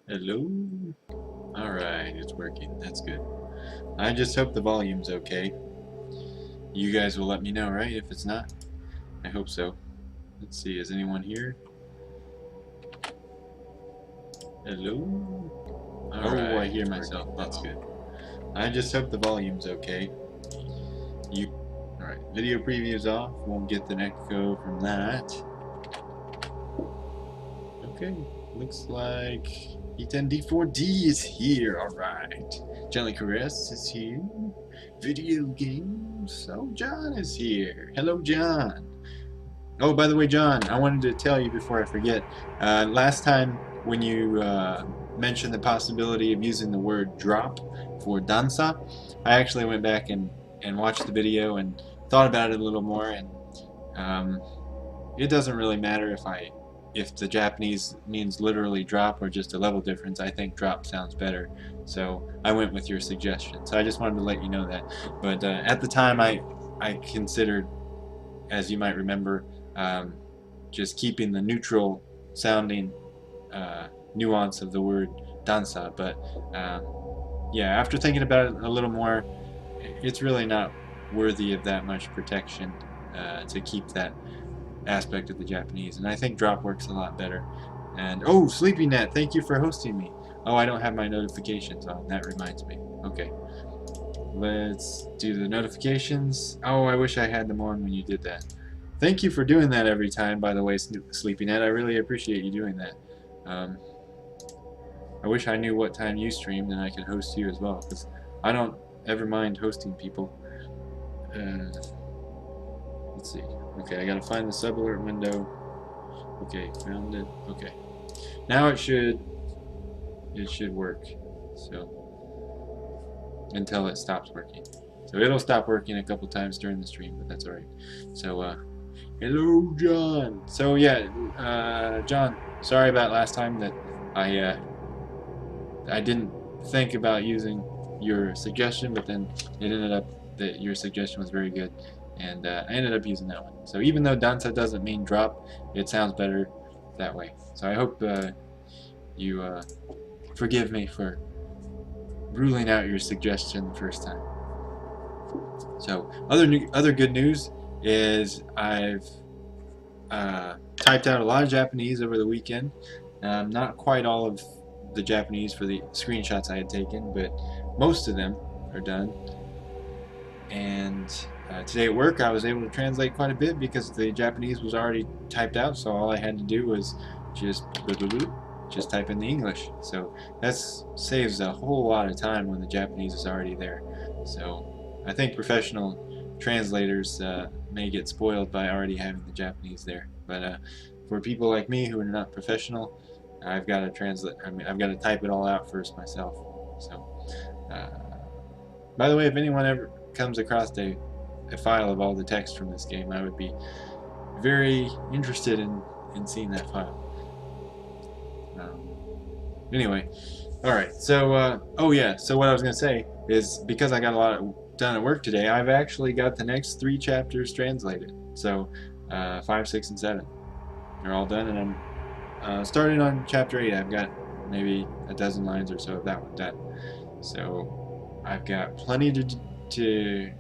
Hello? Alright, it's working. That's good. I just hope the volume's okay. You guys will let me know, right? If it's not? I hope so. Let's see, is anyone here? Hello? Oh, I hear myself. That's good. I just hope the volume's okay. Alright, video preview's off. Won't get the echo from that. Okay, looks like E10D4D is here. Alright. Gently Caress is here. Video games. Oh, John is here. Hello, John. Oh, by the way, John, I wanted to tell you before I forget. Last time when you mentioned the possibility of using the word drop for danza, I actually went back and watched the video and thought about it a little more, and it doesn't really matter if the Japanese means literally drop or just a level difference. I think drop sounds better, so I went with your suggestion. So I just wanted to let you know that. But at the time, I considered, as you might remember, just keeping the neutral sounding nuance of the word danza. But yeah, after thinking about it a little more, it's really not worthy of that much protection to keep that aspect of the Japanese, and I think drop works a lot better. And oh, SleepyNet, thank you for hosting me. Oh, I don't have my notifications on. That reminds me. Okay, let's do the notifications. Oh, I wish I had them on when you did that. Thank you for doing that every time, by the way, SleepyNet. I really appreciate you doing that. I wish I knew what time you streamed and I could host you as well, because I don't ever mind hosting people. Let's see. Okay, I gotta find the sub alert window. Okay, found it. Okay, now it should work. So until it stops working. So it'll stop working a couple times during the stream, but that's alright. So hello, John. So yeah, John. Sorry about last time that I didn't think about using your suggestion, but then it ended up that your suggestion was very good, and I ended up using that one. So even though danza doesn't mean drop, it sounds better that way. So I hope you forgive me for ruling out your suggestion the first time. So other good news is I've typed out a lot of Japanese over the weekend. Not quite all of the Japanese for the screenshots I had taken, but most of them are done. And today at work I was able to translate quite a bit because the Japanese was already typed out, so all I had to do was just type in the English. So that saves a whole lot of time when the Japanese is already there. So I think professional translators may get spoiled by already having the Japanese there. But for people like me who are not professional, I've got to translate. I mean, I've got to type it all out first myself. So, by the way, if anyone ever comes across a file of all the text from this game, I would be very interested in seeing that file. Anyway, alright, so, oh yeah, so what I was going to say is, because I got a lot done at work today, I've actually got the next 3 chapters translated. So, 5, 6, and 7 are all done, and I'm starting on chapter 8. I've got maybe a dozen lines or so of that one done. So, I've got plenty to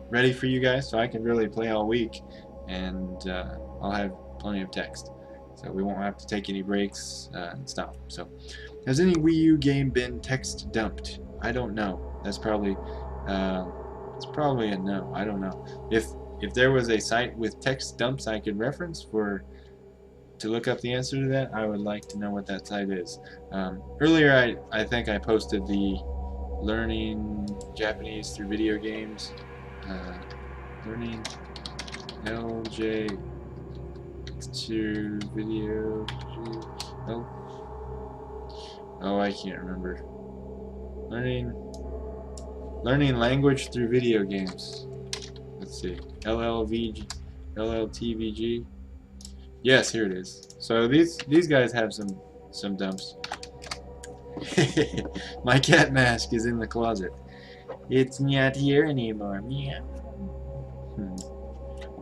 ready for you guys, so I can really play all week, and I'll have plenty of text. So we won't have to take any breaks and stop. So, has any Wii U game been text dumped? I don't know. That's probably it's probably a no. I don't know. If there was a site with text dumps I could reference to look up the answer to that, I would like to know what that site is. Earlier, I think I posted the learning Japanese through video games. Learning LJ to video. Oh, I can't remember. Learning language through video games. Let's see. LLTVG. Yes, here it is. So these guys have some dumps. My cat mask is in the closet. It's not here anymore. Meow.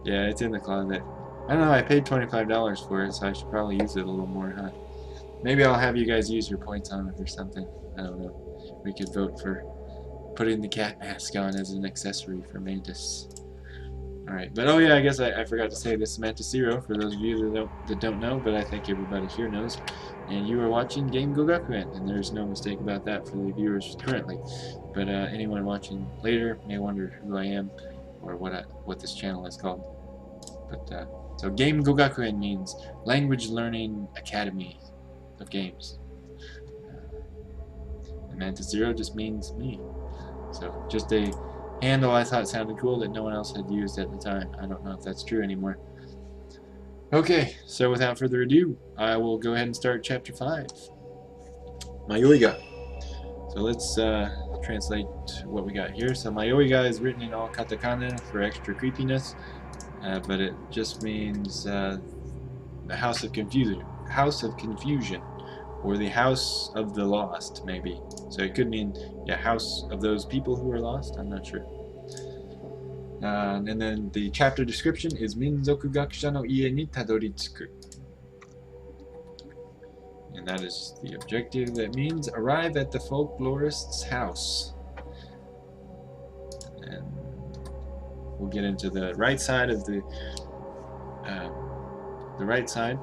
Yeah, it's in the closet. I don't know, I paid $25 for it, so I should probably use it a little more, huh? Maybe I'll have you guys use your points on it or something. I don't know. We could vote for putting the cat mask on as an accessory for Mantis. Alright, but oh yeah, I guess I forgot to say this is Mantis Zero for those of you that don't know, but I think everybody here knows. And you are watching Game Gogakuen, and there's no mistake about that for the viewers currently. But anyone watching later may wonder who I am or what this channel is called. But so Game Gogakuen means Language Learning Academy of Games. And Mantis Zero just means me. So just a handle I thought sounded cool that no one else had used at the time. I don't know if that's true anymore. Okay, so without further ado, I will go ahead and start Chapter 5. Mayoiga. So let's translate what we got here. So Mayoiga is written in all katakana for extra creepiness, but it just means the House of Confusion. House of Confusion. Or the House of the Lost, maybe. So it could mean, yeah, House of those people who are lost. I'm not sure. And then the chapter description is Minzoku gakusha no ie ni tadoritsuku. And that is the objective. That means arrive at the folklorist's house. And we'll get into the right side of the right side.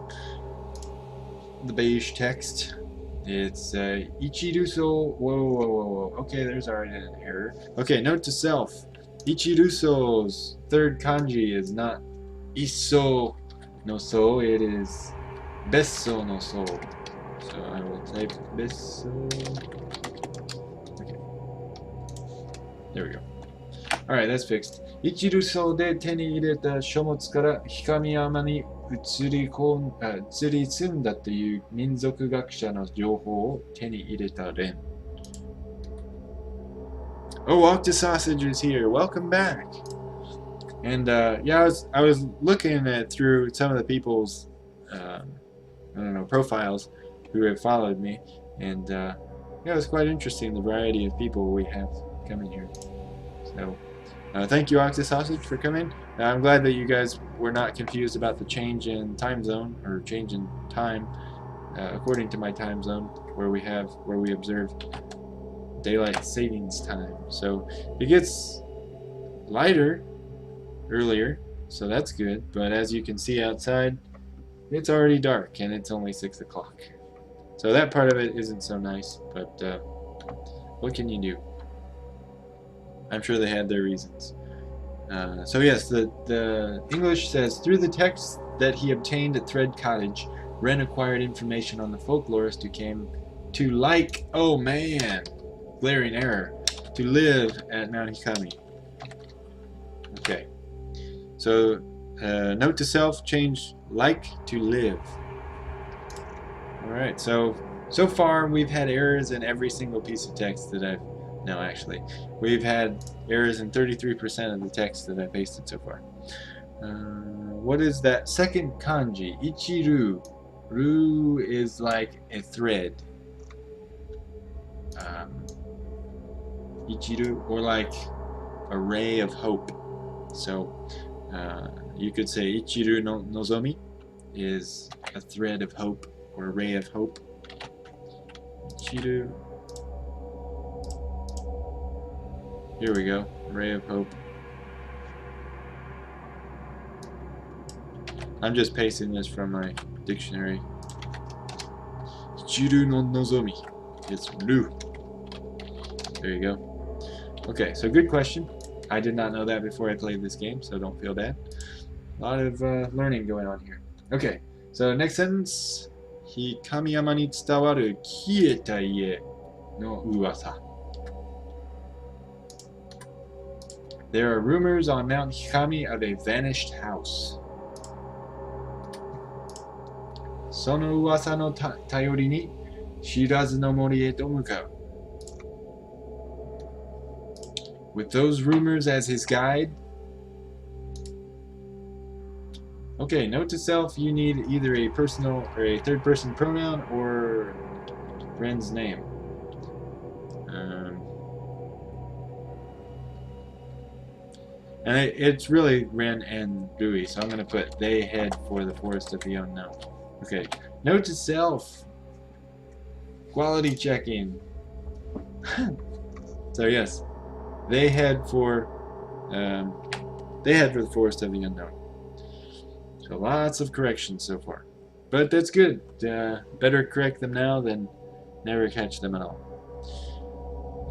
The beige text. It's Ichiruso. Whoa. Okay, there's already an error. Okay, note to self. Ichiruso's third kanji is not Isso no so, it is Besso no so. So I will type Besso. Okay. There we go. Alright, that's fixed. Ichiruso de 手に入れた書物から氷山に移り住んだという民族学者の情報を手に入れた連。Oh, Octosausage is here. Welcome back. And yeah, I was looking at through some of the people's I don't know, profiles who have followed me, and yeah, it was quite interesting the variety of people we have coming here. So thank you, Octosausage, for coming. I'm glad that you guys were not confused about the change in time zone or change in time according to my time zone, where we observe daylight savings time. So it gets lighter earlier, so that's good, but as you can see outside, it's already dark and it's only 6 o'clock. So that part of it isn't so nice, but what can you do? I'm sure they had their reasons. So yes, the English says, through the text that he obtained at Thread Cottage, Ren acquired information on the folklorist who came to like, oh man, glaring error, to live at Mount Hikami. Okay, so note to self, change like to live. Alright, so far we've had errors in every single piece of text that I've, no actually, we've had errors in 33% of the text that I've pasted so far. What is that second kanji? Ichiru. Ru is like a thread. Ichiru, or like a ray of hope. So you could say Ichiru no nozomi is a thread of hope or a ray of hope. Ichiru. Here we go. Ray of hope. I'm just pasting this from my dictionary. Ichiru no nozomi. It's Ru. There you go. Okay, so good question. I did not know that before I played this game, so don't feel bad. A lot of learning going on here. Okay, so next sentence. Hikamiyama ni tsudawaru kieta ie no uwasa. There are rumors on Mount Hikami of a vanished house. Sono uwasa no tayori ni shirazu no mori e to mukau. With those rumors as his guide. Okay, note to self, you need either a personal or a third person pronoun or Ren's name. And it's really Ren and Rui, so I'm going to put they head for the forest of the unknown. Okay, note to self, Quality checking. So yes, they head for the forest of the unknown. So lots of corrections so far, but that's good. Better correct them now than never catch them at all.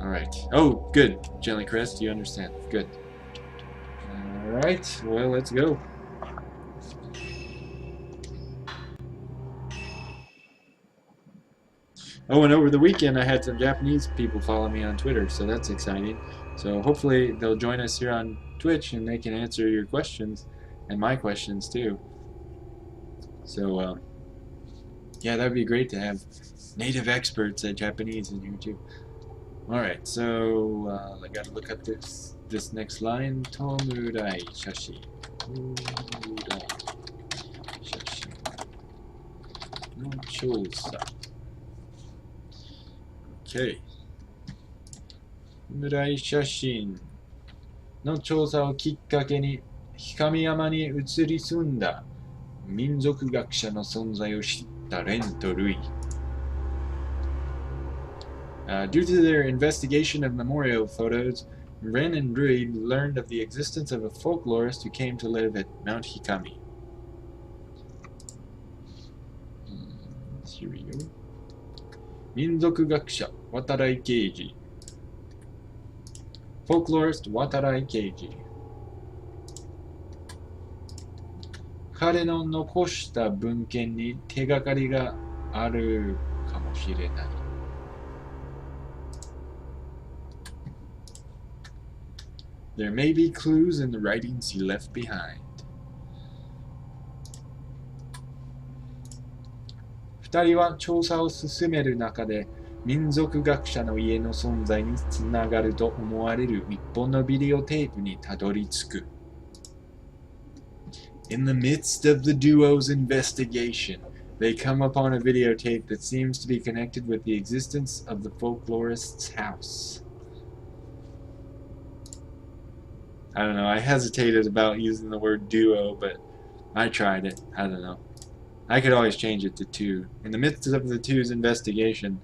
All right. Oh, good, Jellycrest, you understand. Good. All right. Well, let's go. Oh, and over the weekend I had some Japanese people follow me on Twitter, so that's exciting. So hopefully they'll join us here on Twitch and they can answer your questions and my questions too. So yeah, that'd be great to have native experts at Japanese in here too. All right, so I got to look up this next line. Tomurai shashi. Tomurai shashi. No chosa. Okay. 村井写真の調査をきっかけに氷上山に移り住んだ民族学者の存在を知ったレンとルイ。Due to their investigation of memorial photos, Ren and Rui learned of the existence of a folklorist who came to live at Mount Hikami. Here we go. 民族学者渡来刑事 Folklorist 渡来刑事彼の残した文献に手がかりがあるかもしれない There may be clues in the writings he left behind. 二人は調査を進める中で民族学者の家の存在につながると思われる一本のビデオテープにたどり着く。In the midst of the duo's investigation, they come upon a videotape that seems to be connected with the existence of the folklorist's house. I don't know, I hesitated about using the word duo, but I tried it. I don't know. I could always change it to two. In the midst of the two's investigation,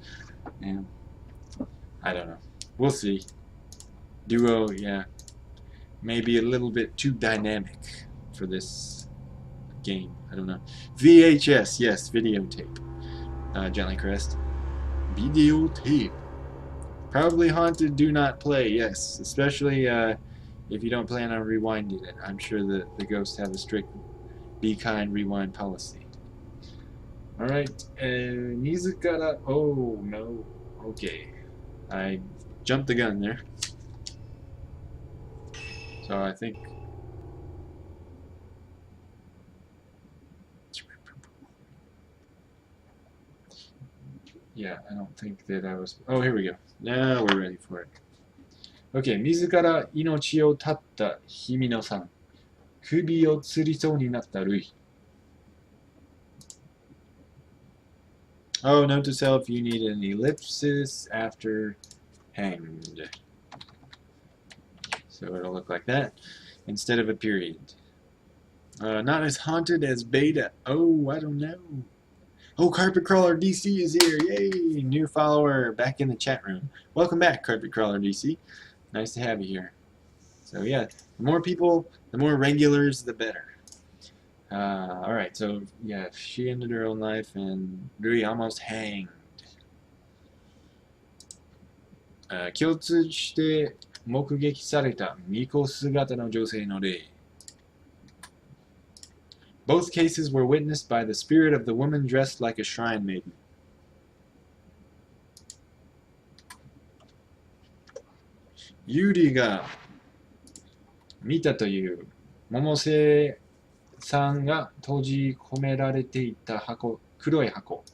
and I don't know. We'll see. Duo, yeah. Maybe a little bit too dynamic for this game. I don't know. VHS, yes, videotape. Jellycrest. Videotape. Probably haunted, do not play, yes. Especially if you don't plan on rewinding it. I'm sure that the ghosts have a strict be kind rewind policy. Alright, Nizukara. Oh no. Okay. I jumped the gun there. So I think. Yeah, I don't think that I was. Oh, here we go. Now we're ready for it. Okay, 自ら命を絶った日比野さん。首を吊りそうになったルイ。Oh, note to self, you need an ellipsis after hanged. So it'll look like that instead of a period. Not as haunted as Beta. Oh, I don't know. Oh, Carpet Crawler DC is here. Yay! New follower back in the chat room. Welcome back, Carpet Crawler DC. Nice to have you here. So yeah, the more people, the more regulars, the better. Alright, so yeah, she ended her own life and Rui almost hanged. 共通して目撃された巫女姿の女性の霊。Both cases were witnessed by the spirit of the woman dressed like a shrine maiden. ユリが見たという百瀬さんが閉じ込められていた箱、黒い箱。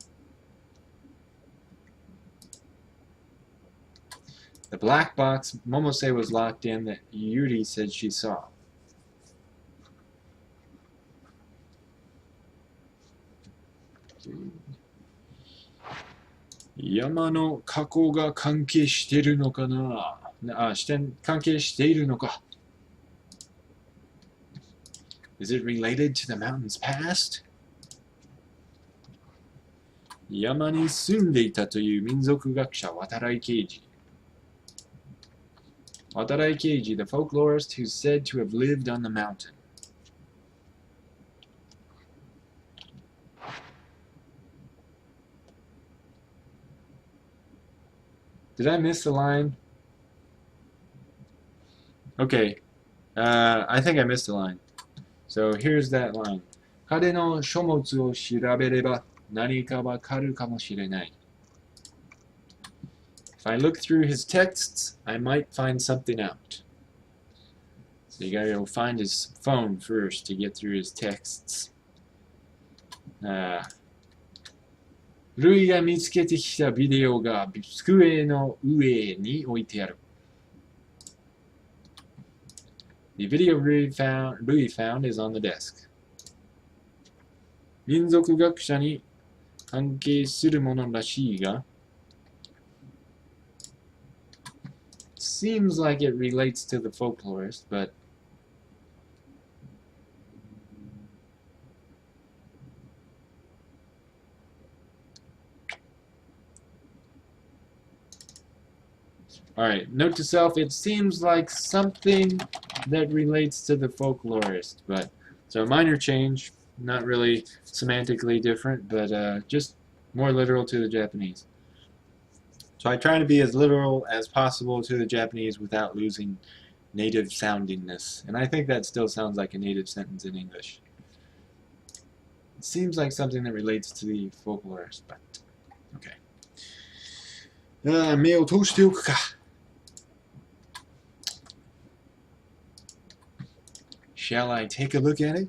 The black box Momose was locked in that Yuri said she saw. Okay. 山の加工が関係しているのかな関係しているのか Is it related to the mountain's past? 山に住んでいたという民族学者渡来刑事。渡来刑事, the folklorist who's said to have lived on the mountain. Did I miss the line? Okay, I think I missed the line. So here's that line. 彼の書物を調べれば何かわかるかもしれない。If I look through his texts, I might find something out. So you gotta go find his phone first to get through his texts. ルイが見つけてきたビデオが机の上に置いてある。The video Louis found is on the desk. 民族学者に関係するものらしいが seems like it relates to the folklorist, but alright, note to self, it seems like something that relates to the folklorist, but so a minor change, not really semantically different, but just more literal to the Japanese. So I try to be as literal as possible to the Japanese without losing native soundingness, and I think that still sounds like a native sentence in English. It seems like something that relates to the folklorist, but okay. 目を通しておくか。Shall I take a look at it?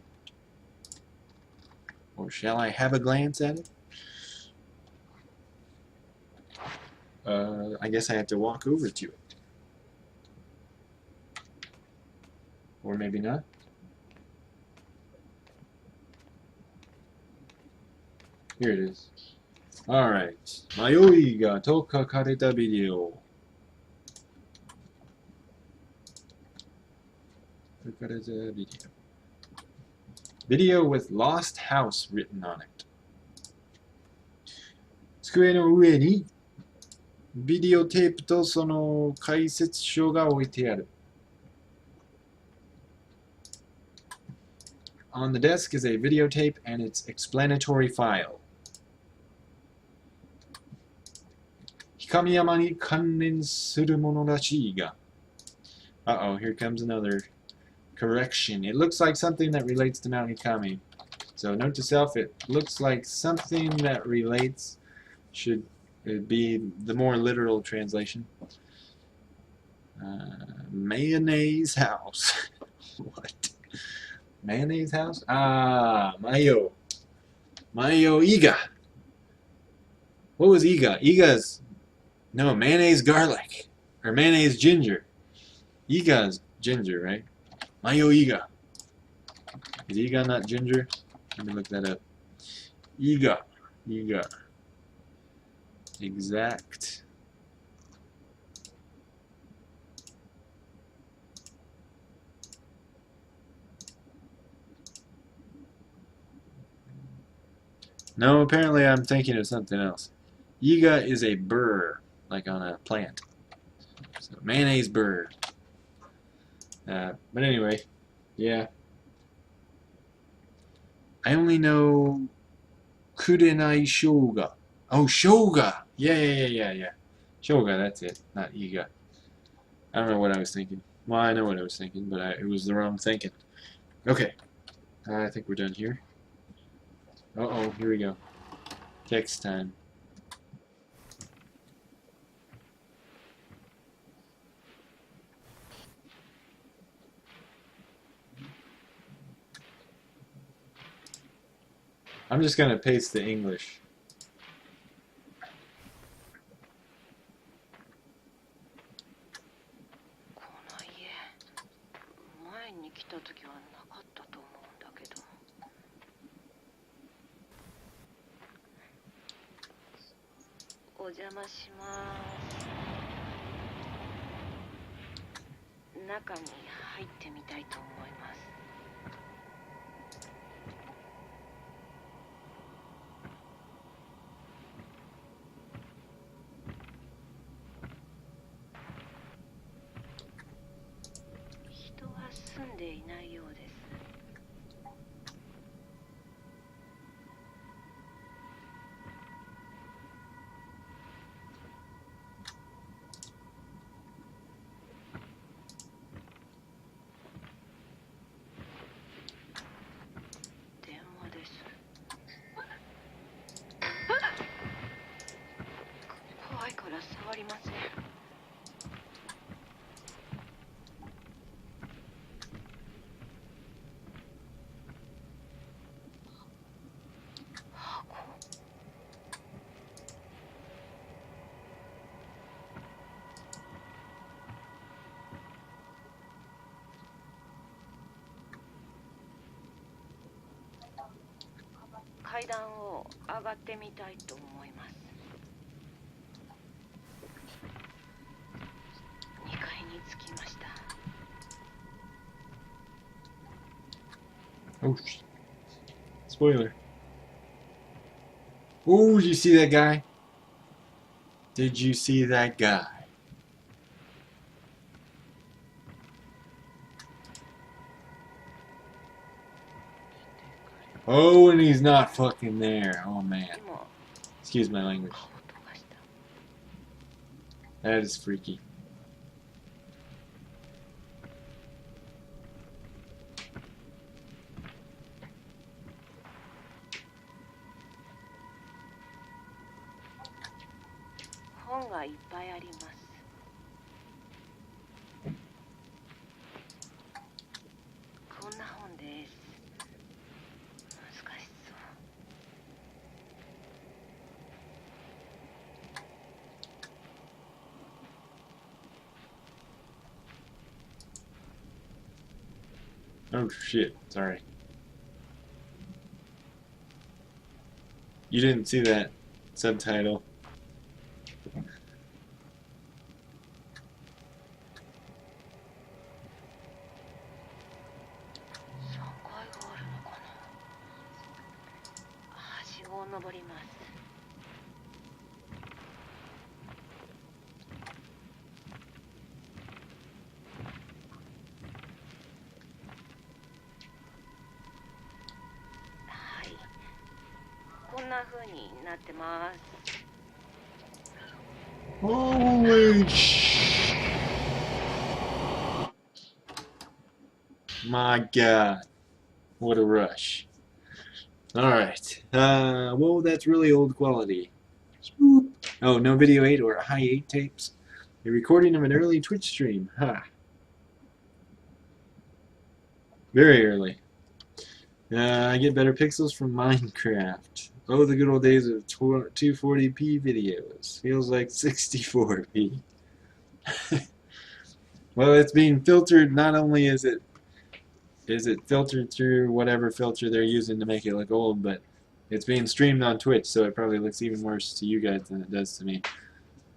Or shall I have a glance at it? I guess I have to walk over to it. Or maybe not. Here it is. Alright. 迷いがと書かれたビデオ。Video with lost house written on it. 机の上にビデオテープとその解説書が置いてある。On the desk is a videotape and its explanatory file. 氷山に関連するものらしいが。Uh-oh, here comes another correction. It looks like something that relates to Mount Ikami. So note to self, it looks like something that relates should be the more literal translation. Mayonnaise house. What? Mayonnaise house? Ah, mayo. Mayo iga. What was iga? Iga's, no, mayonnaise garlic. Or mayonnaise ginger. Iga's ginger, right? Mayo iga. Is iga not ginger? Let me look that up. Iga. Iga. Exact. No, apparently I'm thinking of something else. Iga is a burr, like on a plant. So mayonnaise burr. But anyway, yeah. I only know kurenai shoga. Oh, shoga! Yeah. Shoga, that's it, not iga. I don't know what I was thinking. Well, I know what I was thinking, but it was the wrong thinking. Okay. I think we're done here. Uh-oh, here we go. Text time. I'm just going to paste the English. 階段を上がってみたいと思います。2階に着きました。 Oh, spoiler. Oh, did you see that guy? Did you see that guy? Oh, and he's not fucking there. Oh, man. Excuse my language. That is freaky. Oh shit, sorry. You didn't see that subtitle. Holy sh! My God, what a rush! All right, well, that's really old quality. Swoop. Oh, no video 8 or high 8 tapes. A recording of an early Twitch stream. Ha. Very early. I get better pixels from Minecraft. Oh, the good old days of 240p videos. Feels like 64p. Well, it's being filtered. Not only is it filtered through whatever filter they're using to make it look old, but it's being streamed on Twitch, so it probably looks even worse to you guys than it does to me.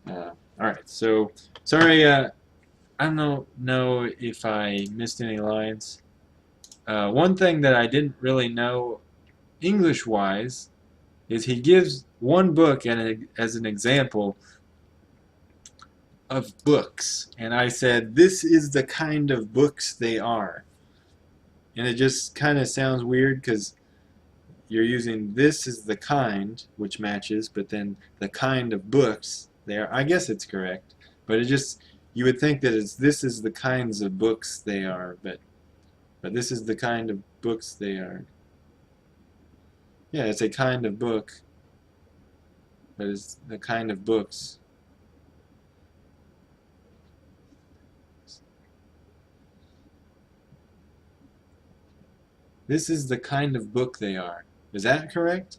Alright, so sorry, I don't know if I missed any lines. One thing that I didn't really know English-wise is he gives one book as an example of books, and I said, this is the kind of books they are. And it just kind of sounds weird because you're using this is the kind, which matches, but then the kind of books they are. I guess it's correct, but it just, you would think that this is the kinds of books they are, but this is the kind of books they are. Yeah, it's a kind of book, but it's the kind of books. This is the kind of book they are. Is that correct?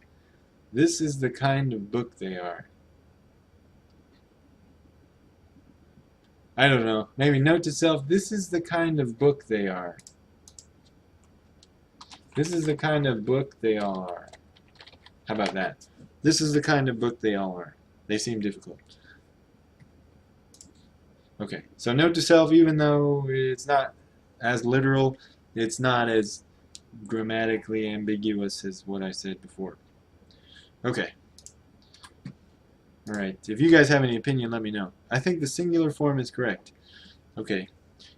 This is the kind of book they are. I don't know. Maybe note to self, this is the kind of book they are. This is the kind of book they all are. How about that? This is the kind of book they all are. They seem difficult. Okay, so note to self, even though it's not as literal, it's not as grammatically ambiguous as what I said before. Okay. Alright, if you guys have any opinion, let me know. I think the singular form is correct. Okay.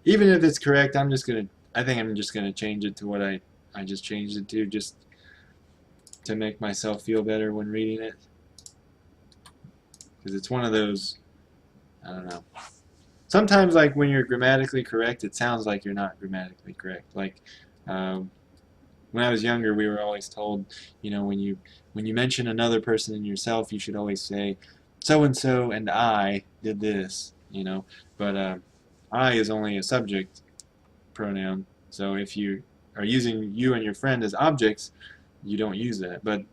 Even if it's correct, I'm just going to I think I'm just going to change it to what I just changed it to, just to make myself feel better when reading it. Because it's one of those, I don't know. Sometimes, like, when you're grammatically correct, it sounds like you're not grammatically correct. Like, when I was younger, we were always told, you know, when you mention another person and yourself, you should always say, so and so and I did this, you know. But I is only a subject pronoun, so if you are using you and your friend as objects, you don't use that. But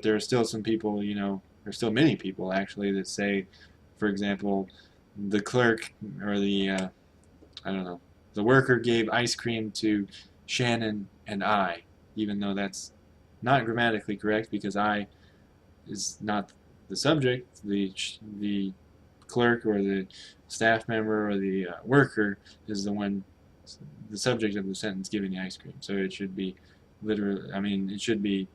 there are still some people, you know, there's still many people actually that say, for example, the clerk or the I don't know, the worker gave ice cream to Shannon and I, even though that's not grammatically correct because I is not the subject. The clerk or the staff member or the worker is the one, the subject of the sentence giving the ice cream. So it should be literally, I mean, it should be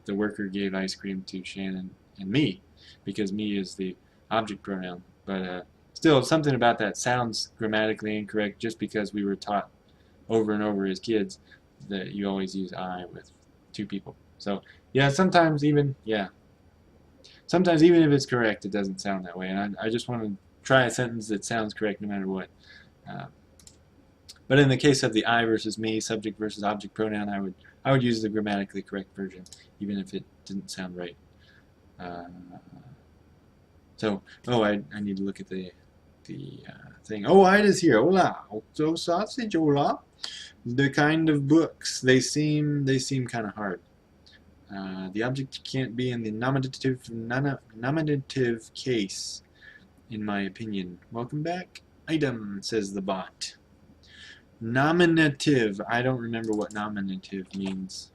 the worker gave ice cream to Shannon and me, because me is the object pronoun. But still, something about that sounds grammatically incorrect just because we were taught over and over as kids that you always use I with two people. So yeah, sometimes even if it's correct, it doesn't sound that way. And I just want to try a sentence that sounds correct no matter what. Uh, but in the case of the I versus me, subject versus object pronoun, I would use the grammatically correct version, even if it didn't sound right. I need to look at the thing. Oh, Ida's here. Hola, Octo sausage. Hola. The kind of books they seem kind of hard. The object can't be in the nominative case, in my opinion. Welcome back. Item, says the bot. Nominative. I don't remember what nominative means.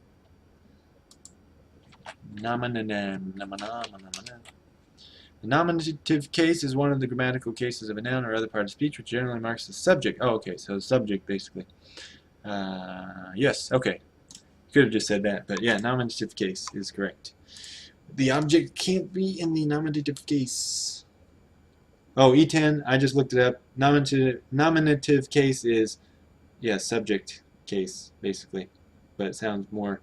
Nominative. The nominative case is one of the grammatical cases of a noun or other part of speech which generally marks the subject. Oh, okay, so subject, basically. Yes, okay. Could have just said that, but yeah, nominative case is correct. The object can't be in the nominative case. Oh, E10, I just looked it up. Nominative case is, yeah, subject case, basically. But it sounds more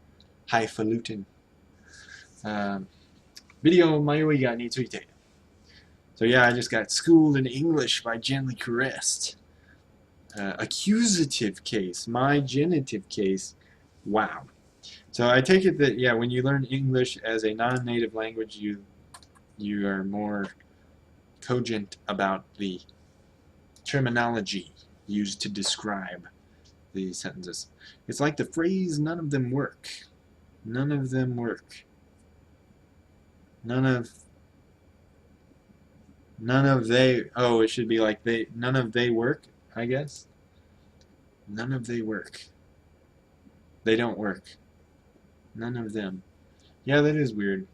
highfalutin. Video mayoi ga ni tsuite. So yeah, I just got schooled in English by Gently Caressed. Accusative case, my genitive case. Wow. So I take it that, yeah, when you learn English as a non-native language, you are more cogent about the terminology used to describe the sentences. It's like the phrase, none of them work. None of them work. None of they, oh, it should be like none of they work, I guess. None of they work. They don't work. None of them. Yeah, that is weird.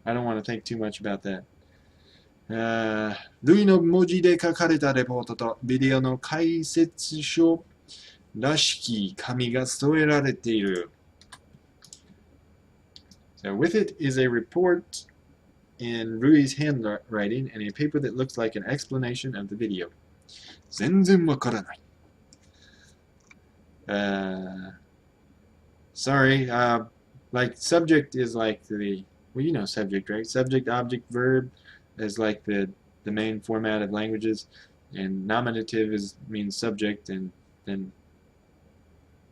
I don't want to think too much about that. 類の文字で書かれたレポートとビデオの解説書らしき紙が添えられている。So with it is a report in Rui's handwriting and a paper that looks like an explanation of the video. 全然わからない。Sorry, like subject is like well, you know subject, right? Subject, object, verb is like the main format of languages, and nominative means subject, and then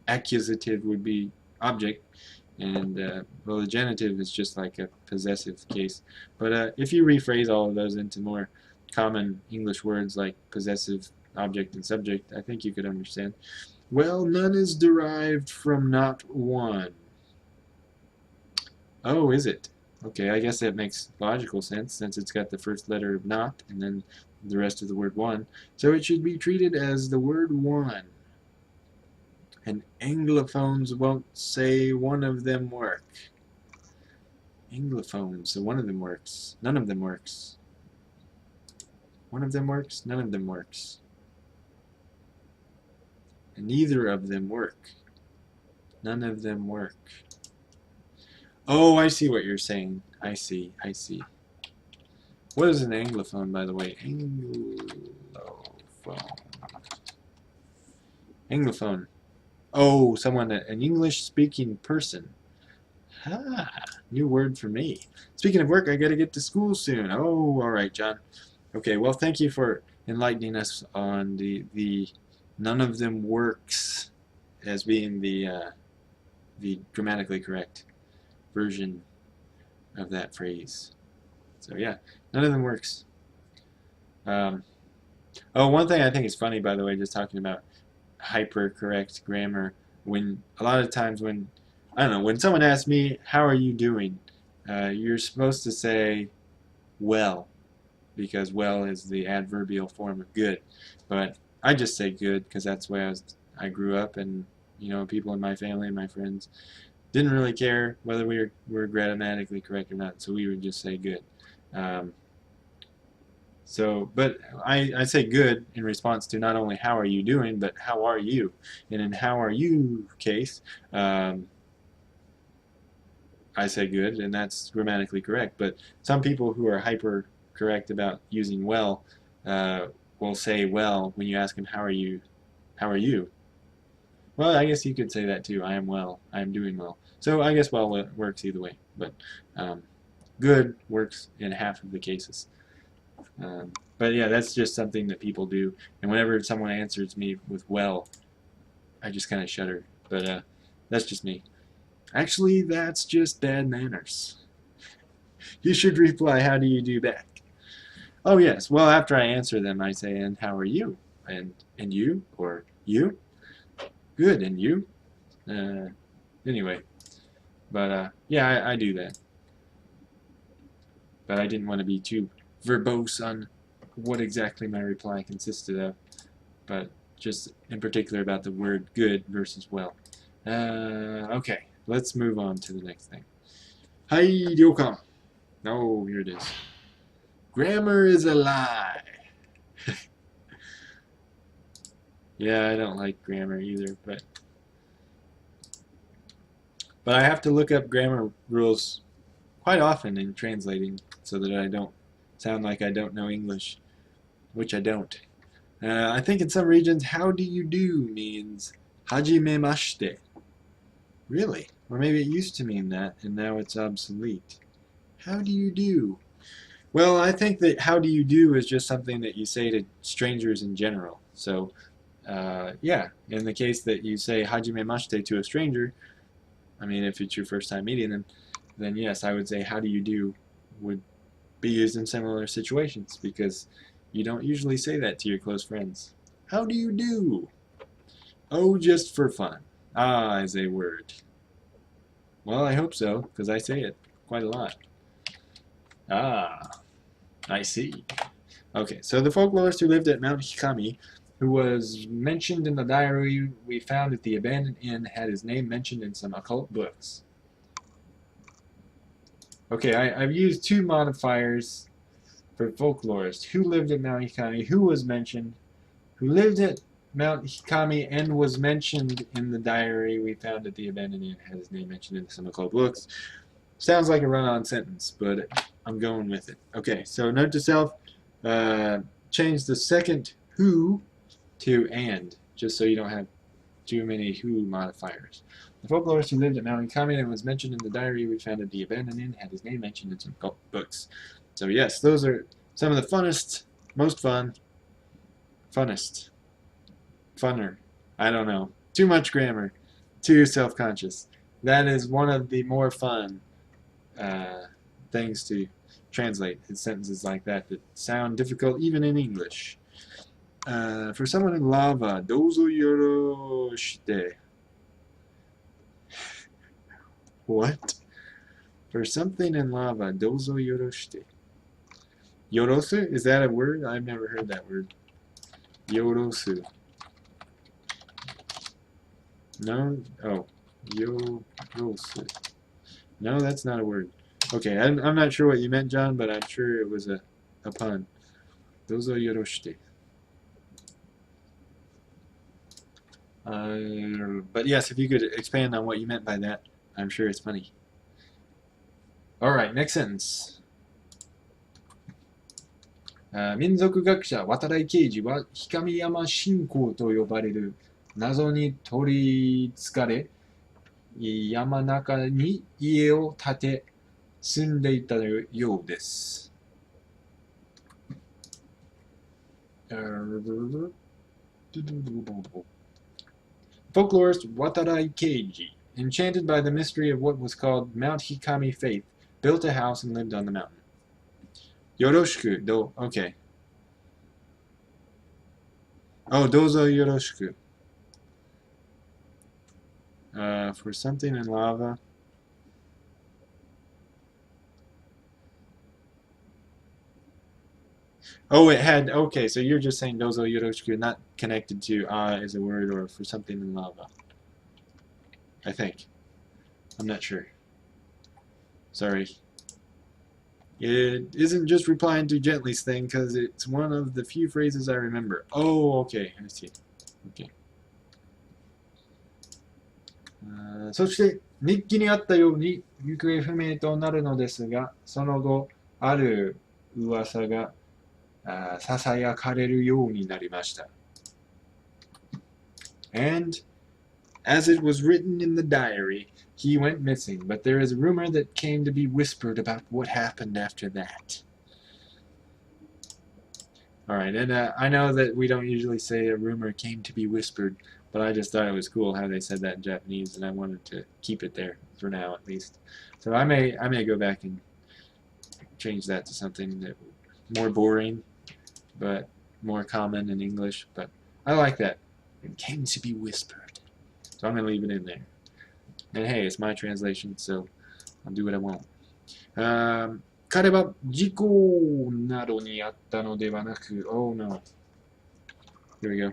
accusative would be object, and well, the genitive is just like a possessive case. But if you rephrase all of those into more common English words like possessive, object, and subject, I think you could understand. Well, none is derived from not one. Oh, is it? Okay, I guess that makes logical sense since it's got the first letter of not and then the rest of the word one. So it should be treated as the word one. And Anglophones won't say one of them work. Anglophones, so one of them works. None of them works. One of them works, none of them works. And neither of them work. None of them work. Oh, I see what you're saying. I see. What is an Anglophone, by the way? Anglophone. Oh, someone, an English-speaking person. Ah, new word for me. Speaking of work, I gotta get to school soon. Oh, all right, John. Okay, well, thank you for enlightening us on the none of them works as being the grammatically correct version of that phrase. So yeah, none of them works. Um, oh, one thing I think is funny, by the way, just talking about hyper correct grammar. When a lot of times when I don't know when someone asks me how are you doing, you're supposed to say well because well is the adverbial form of good, but I just say good because that's the way I grew up, and you know people in my family and my friends didn't really care whether we were grammatically correct or not, so we would just say good. Um, but I say good in response to not only how are you doing, but how are you? And in how are you case, um, I say good, and that's grammatically correct. But some people who are hyper correct about using well will say well when you ask them how are you, how are you? Well, I guess you could say that too. I am well. I am doing well. So I guess well works either way, but um, good works in half of the cases. But yeah, that's just something that people do. And whenever someone answers me with well, I just kind of shudder. But that's just me. Actually, that's just bad manners. You should reply, how do you do back? Oh, yes. Well, after I answer them, I say, and how are you? And you? Or you? Good. And you? Uh, anyway. But yeah, I do that. But I didn't want to be too verbose on what exactly my reply consisted of, but just in particular about the word good versus well. Okay, let's move on to the next thing. Hi, ryokan. Oh, here it is. Grammar is a lie. Yeah, I don't like grammar either, but I have to look up grammar rules quite often in translating so that I don't sound like I don't know English, which I don't. I think in some regions, how do you do means hajimemashite. Really? Or maybe it used to mean that, and now it's obsolete. How do you do? Well, I think that how do you do is just something that you say to strangers in general. So, yeah, in the case that you say hajimemashite to a stranger, I mean, if it's your first time meeting them, then yes, I would say how do you do would be used in similar situations because you don't usually say that to your close friends. How do you do? Oh, just for fun. Ah, is a word. Well, I hope so, because I say it quite a lot. Ah, I see. Okay, so the folklorist who lived at Mount Hikami, who was mentioned in the diary we found at the abandoned inn, had his name mentioned in some occult books. Okay, I've used two modifiers for folklorist. Who lived at Mount Hikami, who was mentioned, who lived at Mount Hikami and was mentioned in the diary we found at the abandoned inn, had his name mentioned in some occult books. Sounds like a run-on sentence, but I'm going with it. Okay, so note to self, change the second who to and, just so you don't have too many who modifiers. The folklorist who lived at Mount Hikami and was mentioned in the diary we found at the abandoned inn had his name mentioned in some books. So yes, those are some of the funnest, most fun, funnest, funner. I don't know. Too much grammar. Too self-conscious. That is one of the more fun things to translate in sentences like that that sound difficult even in English. For someone in lava, dozo yoroshite. What? For something in lava, dozo yoroshite. Yorosu? Is that a word? I've never heard that word. Yorosu. No? Oh. Yorosu. No, that's not a word. Okay, I'm not sure what you meant, John, but I'm sure it was a pun. Dozo yoroshite. But yes, if you could expand on what you meant by that, I'm sure it's funny. Alright, next sentence. 民族学者渡来刑事は氷上山信仰と呼ばれる謎に取りつかれ、山中に家を建て、住んでいたようです。Folklorist Watarai Keiji, enchanted by the mystery of what was called Mount Hikami Faith, built a house and lived on the mountain. Yoroshiku, do, okay. Oh, dozo yoroshiku. For something in lava. Oh, it had, okay, so you're just saying dozo yoroshiku, not connected to as a word or for something in lava. I think. I'm not sure. Sorry. It isn't just replying to Gently's thing, because it's one of the few phrases I remember. Oh, okay, I see. Okay. そして日記にあったように行方不明となるのですが、その後ある噂がささやかれるようになりました。And as it was written in the diary, he went missing, but there is a rumor that came to be whispered about what happened after that. Alright, and I know that we don't usually say a rumor came to be whispered, but I just thought it was cool how they said that in Japanese, and I wanted to keep it there for now at least. So I may go back and change that to something that more boring, but more common in English. But I like that. It came to be whispered. So I'm going to leave it in there. And hey, it's my translation, so I'll do what I want. 彼は事故などにあったのではなく、Oh no. Here we go.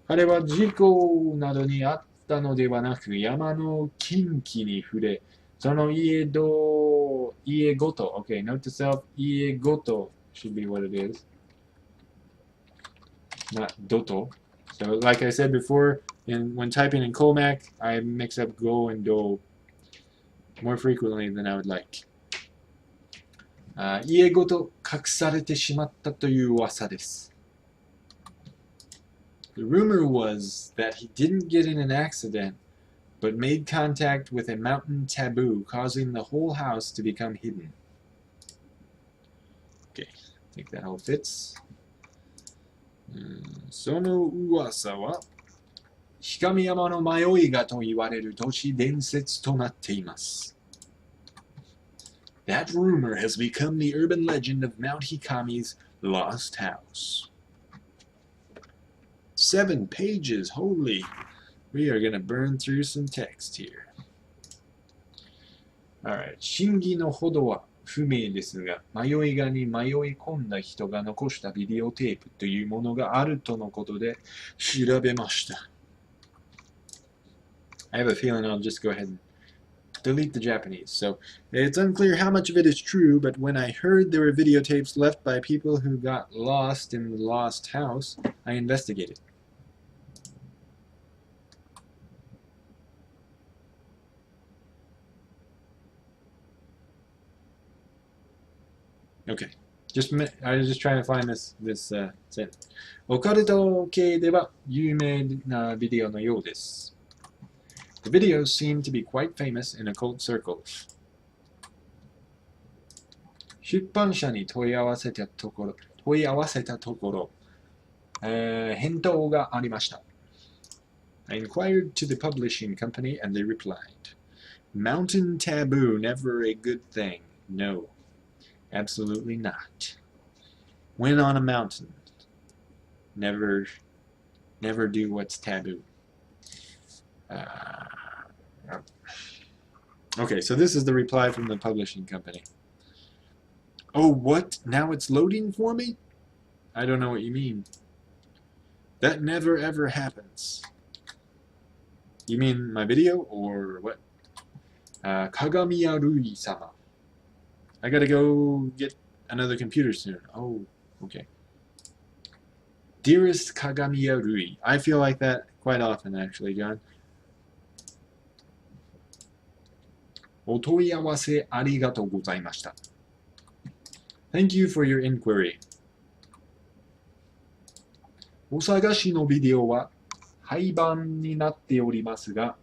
彼は事故などにあったのではなく、山の近畿に触れ、その家ごと、okay, note to self, 家ごと should be what it is. Not doto. So like I said before, when typing in Comac, I mix up go and do more frequently than I would like. 家ごと隠されてしまったという噂です。The rumor was that he didn't get in an accident, but made contact with a mountain taboo, causing the whole house to become hidden. Okay, I think that all fits. その噂は、氷上山の迷いがと言われる都市伝説となっています。That rumor has become the urban legend of Mount Hikami's lost house. 7 pages, holy. We are going to burn through some text here. Alright, 真偽のほどは不明ですが、迷いがに迷い込んだ人が残したビデオテープというものがあるとのことで調べました。I have a feeling I'll just go ahead and delete the Japanese. So it's unclear how much of it is true, but when I heard there were videotapes left by people who got lost in the lost house, I investigated. Okay. I was just trying to find this sentence. オカルト系では有名なビデオのようです。The videos seem to be quite famous in occult circles. 出版社に問い合わせたところ、返答がありました。I inquired to the publishing company and they replied, Mountain taboo, never a good thing. No, absolutely not. When on a mountain, never do what's taboo. Okay, so this is the reply from the publishing company. Oh, what? Now it's loading for me? I don't know what you mean. That never ever happens. You mean my video or what? Kagamiya Rui-sama. I gotta go get another computer soon. Oh, okay. Dearest Kagamiya Rui. I feel like that quite often, actually, John. お問い合わせありがとうございました。Thank you for your inquiry. お探しのビデオは廃盤になっておりますが、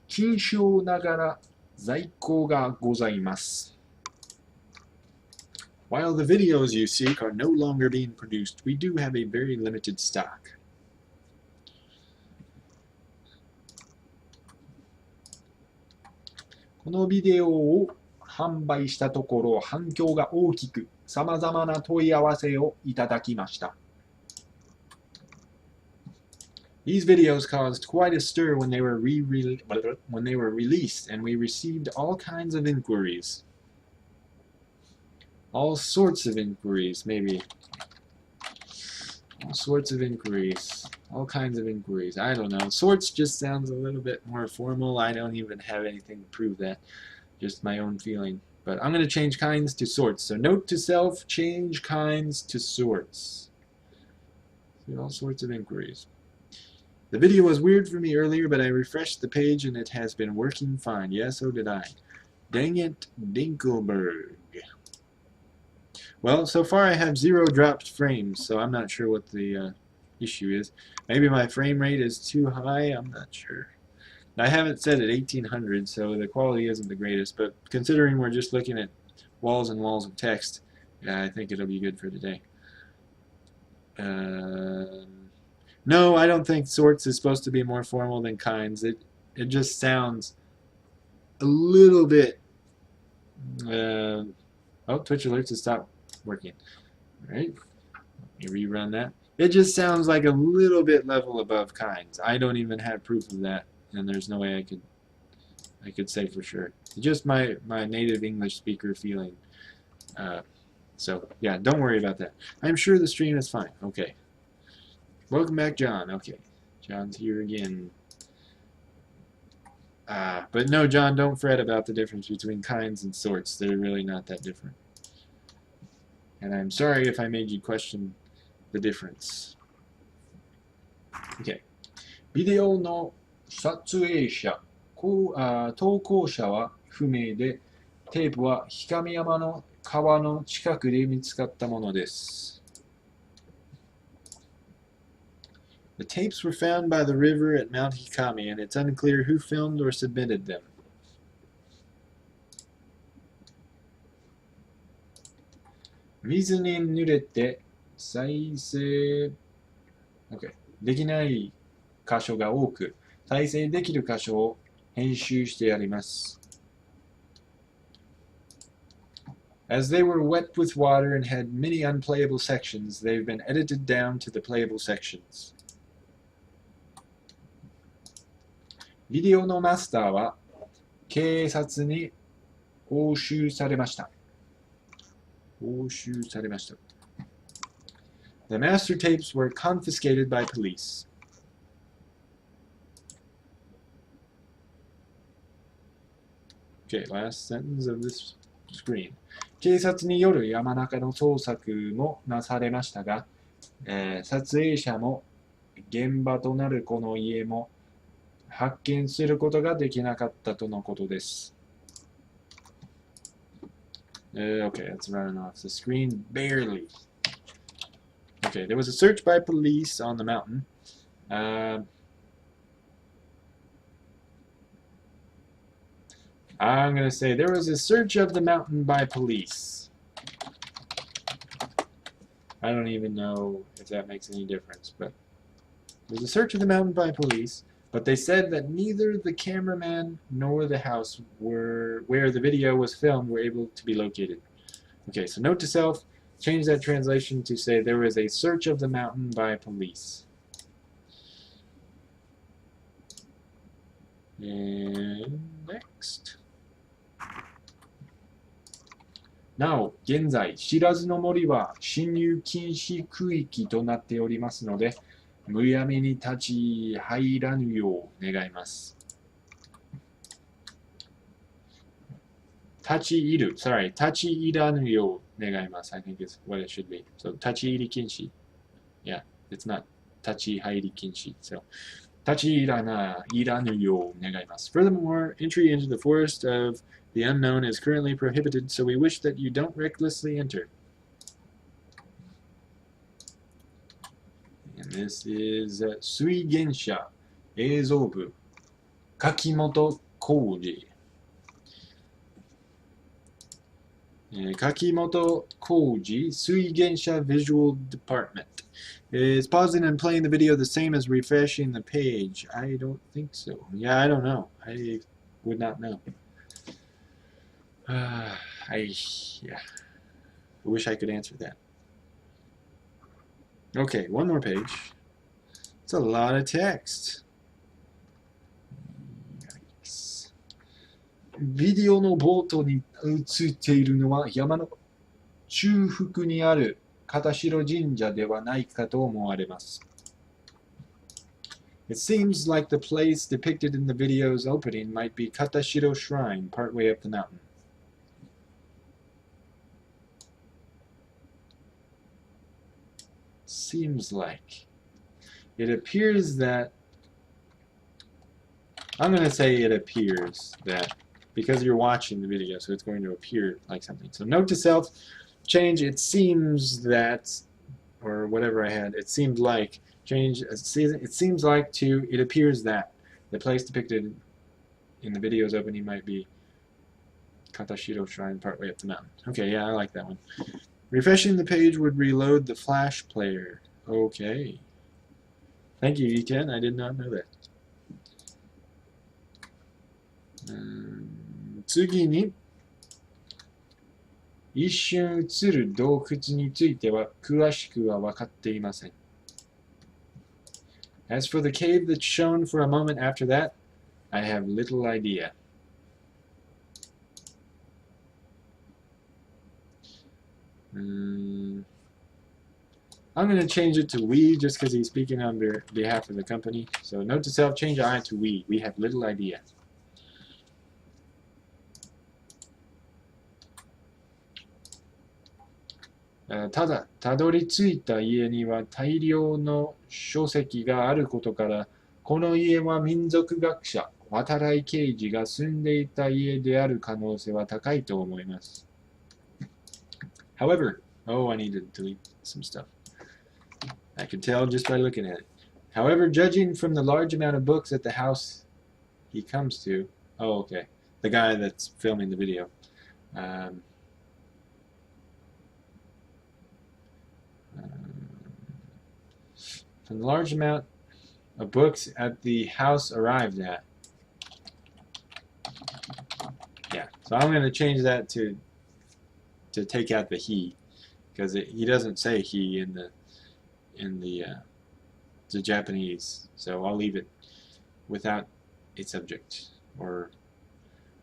金賞ながら在庫がございます。While the videos you seek are no longer being produced, we do have a very limited stock. このビデオを販売したところ反響が大きく、様々な問い合わせをいただきました。These videos caused quite a stir when they were released, and we received all kinds of inquiries. All sorts of inquiries, maybe. All sorts of inquiries. All kinds of inquiries. I don't know. Sorts just sounds a little bit more formal. I don't even have anything to prove that. Just my own feeling. But I'm going to change kinds to sorts. So note to self, change kinds to sorts. See, all sorts of inquiries. The video was weird for me earlier, but I refreshed the page and it has been working fine. Yeah, so did I. Dang it, Dinkelberg. Well, so far I have 0 dropped frames, so I'm not sure what the issue is. Maybe my frame rate is too high, I'm not sure. I have it set at 1800, so the quality isn't the greatest, but considering we're just looking at walls and walls of text, yeah, I think it'll be good for today. No, I don't think sorts is supposed to be more formal than kinds. It just sounds a little bit... oh, Twitch alerts have stopped working. Alright, let me rerun that. It just sounds like a little bit level above kinds. I don't even have proof of that, and there's no way I could say for sure. Just my native English speaker feeling. So, yeah, don't worry about that. I'm sure the stream is fine. Okay. Welcome back, John. Okay. John's here again. But no, John, don't fret about the difference between kinds and sorts. They're really not that different. And I'm sorry if I made you question the difference. Okay. ビデオの撮影者、投稿者は不明で、テープは氷上山の川の近くで見つかったものです。The tapes were found by the river at Mount Hikami, and it's unclear who filmed or submitted them. 水に濡れて再生、できない箇所が多く、再生できる箇所を編集してあります。As they were wet with water and had many unplayable sections, they've been edited down to the playable sections. ビデオのマスターは警察に押収されました。押収されました。The master tapes were confiscated by police. Okay, last sentence of this screen. 警察による山中の捜索もなされましたが、撮影者も現場となるこの家も発見することができなかったとのことです。Okay, that's running off the screen barely. Okay, there was a search by police on the mountain. I'm going to say there was a search of the mountain by police. I don't even know if that makes any difference, but there was a search of the mountain by police, but they said that neither the cameraman nor the house where the video was filmed were able to be located. Okay, so note to self, change that translation to say there was a search of the mountain by police. And next. なお、現在、知らずの森は侵入禁止区域となっておりますので、むやみに立ち入らぬよう願います。立ち入る、立ち入らぬよう願います。I think is what it should be. So, 立ち入り禁止. Yeah, it's not 立ち入り禁止. So, 立ち入らぬよう願います。Furthermore, entry into the forest of the unknown is currently prohibited, so we wish that you don't recklessly enter. And this is 水源者、映像部、柿本浩二。柿本浩二、水源者 Visual Department. Is pausing and playing the video the same as refreshing the page? I don't think so. Yeah, I don't know. I would not know. Yeah. I wish I could answer that. Okay, one more page. It's a lot of text. Yikes. ビデオの冒頭に映っているのは山の中腹にある片白神社ではないかと思われます。It seems like the place depicted in the video's opening might be Katashiro Shrine, partway up the mountain. Seems like. It appears that. I'm going to say it appears that because you're watching the video, so it's going to appear like something. So note to self, change it seems that, or whatever I had, it seemed like, change, it seems like to, it appears that. The place depicted in the video's opening might be Katashiro Shrine partway up the mountain. Okay, yeah, I like that one. Refreshing the page would reload the flash player. Okay. Thank you, E10. I did not know that. 次に一瞬映る洞窟については詳しくは分かっていません。As for the cave that's shown for a moment after that, I have little idea. I'm going to change it to we just because he's speaking on behalf of the company. So note to self, change I to we. We have little idea. Uh, ただ、たどり着いた家には大量の書籍があることから、この家は民族学者、渡来刑事が住んでいた家である可能性は高いと思います。However, oh, I need to delete some stuff. I can tell just by looking at it. However, judging from the large amount of books at the house he comes to, oh, okay, the guy that's filming the video. From the large amount of books at the house arrived at. Yeah, so I'm going to change that to take out the he, because he doesn't say he in the Japanese, so I'll leave it without a subject or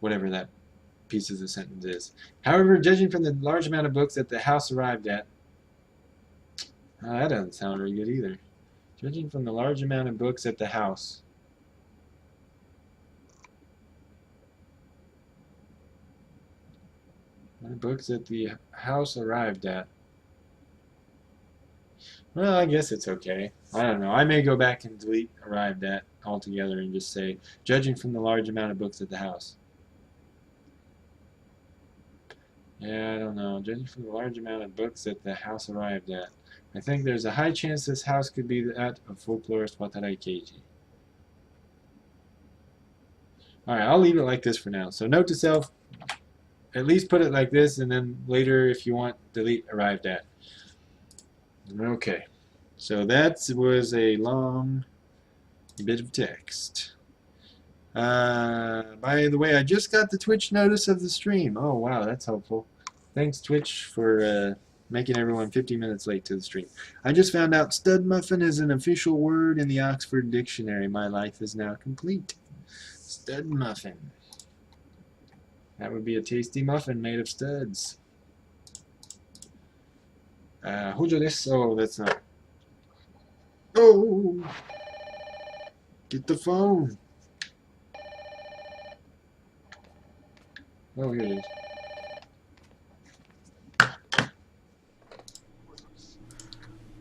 whatever that piece of the sentence is. However, judging from the large amount of books that the house arrived at, that doesn't sound very good either. Judging from the large amount of books at the house. Books that the house arrived at. Well, I guess it's okay. I don't know. I may go back and delete arrived at altogether and just say, judging from the large amount of books at the house. Yeah, I don't know. Judging from the large amount of books that the house arrived at. I think there's a high chance this house could be that of folklorist Watarai Keiji. Alright, I'll leave it like this for now. So note to self, at least put it like this, and then later, if you want, delete arrived at. Okay, so that was a long bit of text. By the way, I just got the Twitch notice of the stream. Oh, wow, that's helpful. Thanks, Twitch, for making everyone 50 minutes late to the stream. I just found out stud muffin is an official word in the Oxford Dictionary. My life is now complete. Stud muffin. That would be a tasty muffin made of studs. Hojo desu. Oh, that's not. Oh! Get the phone. Oh, here it is.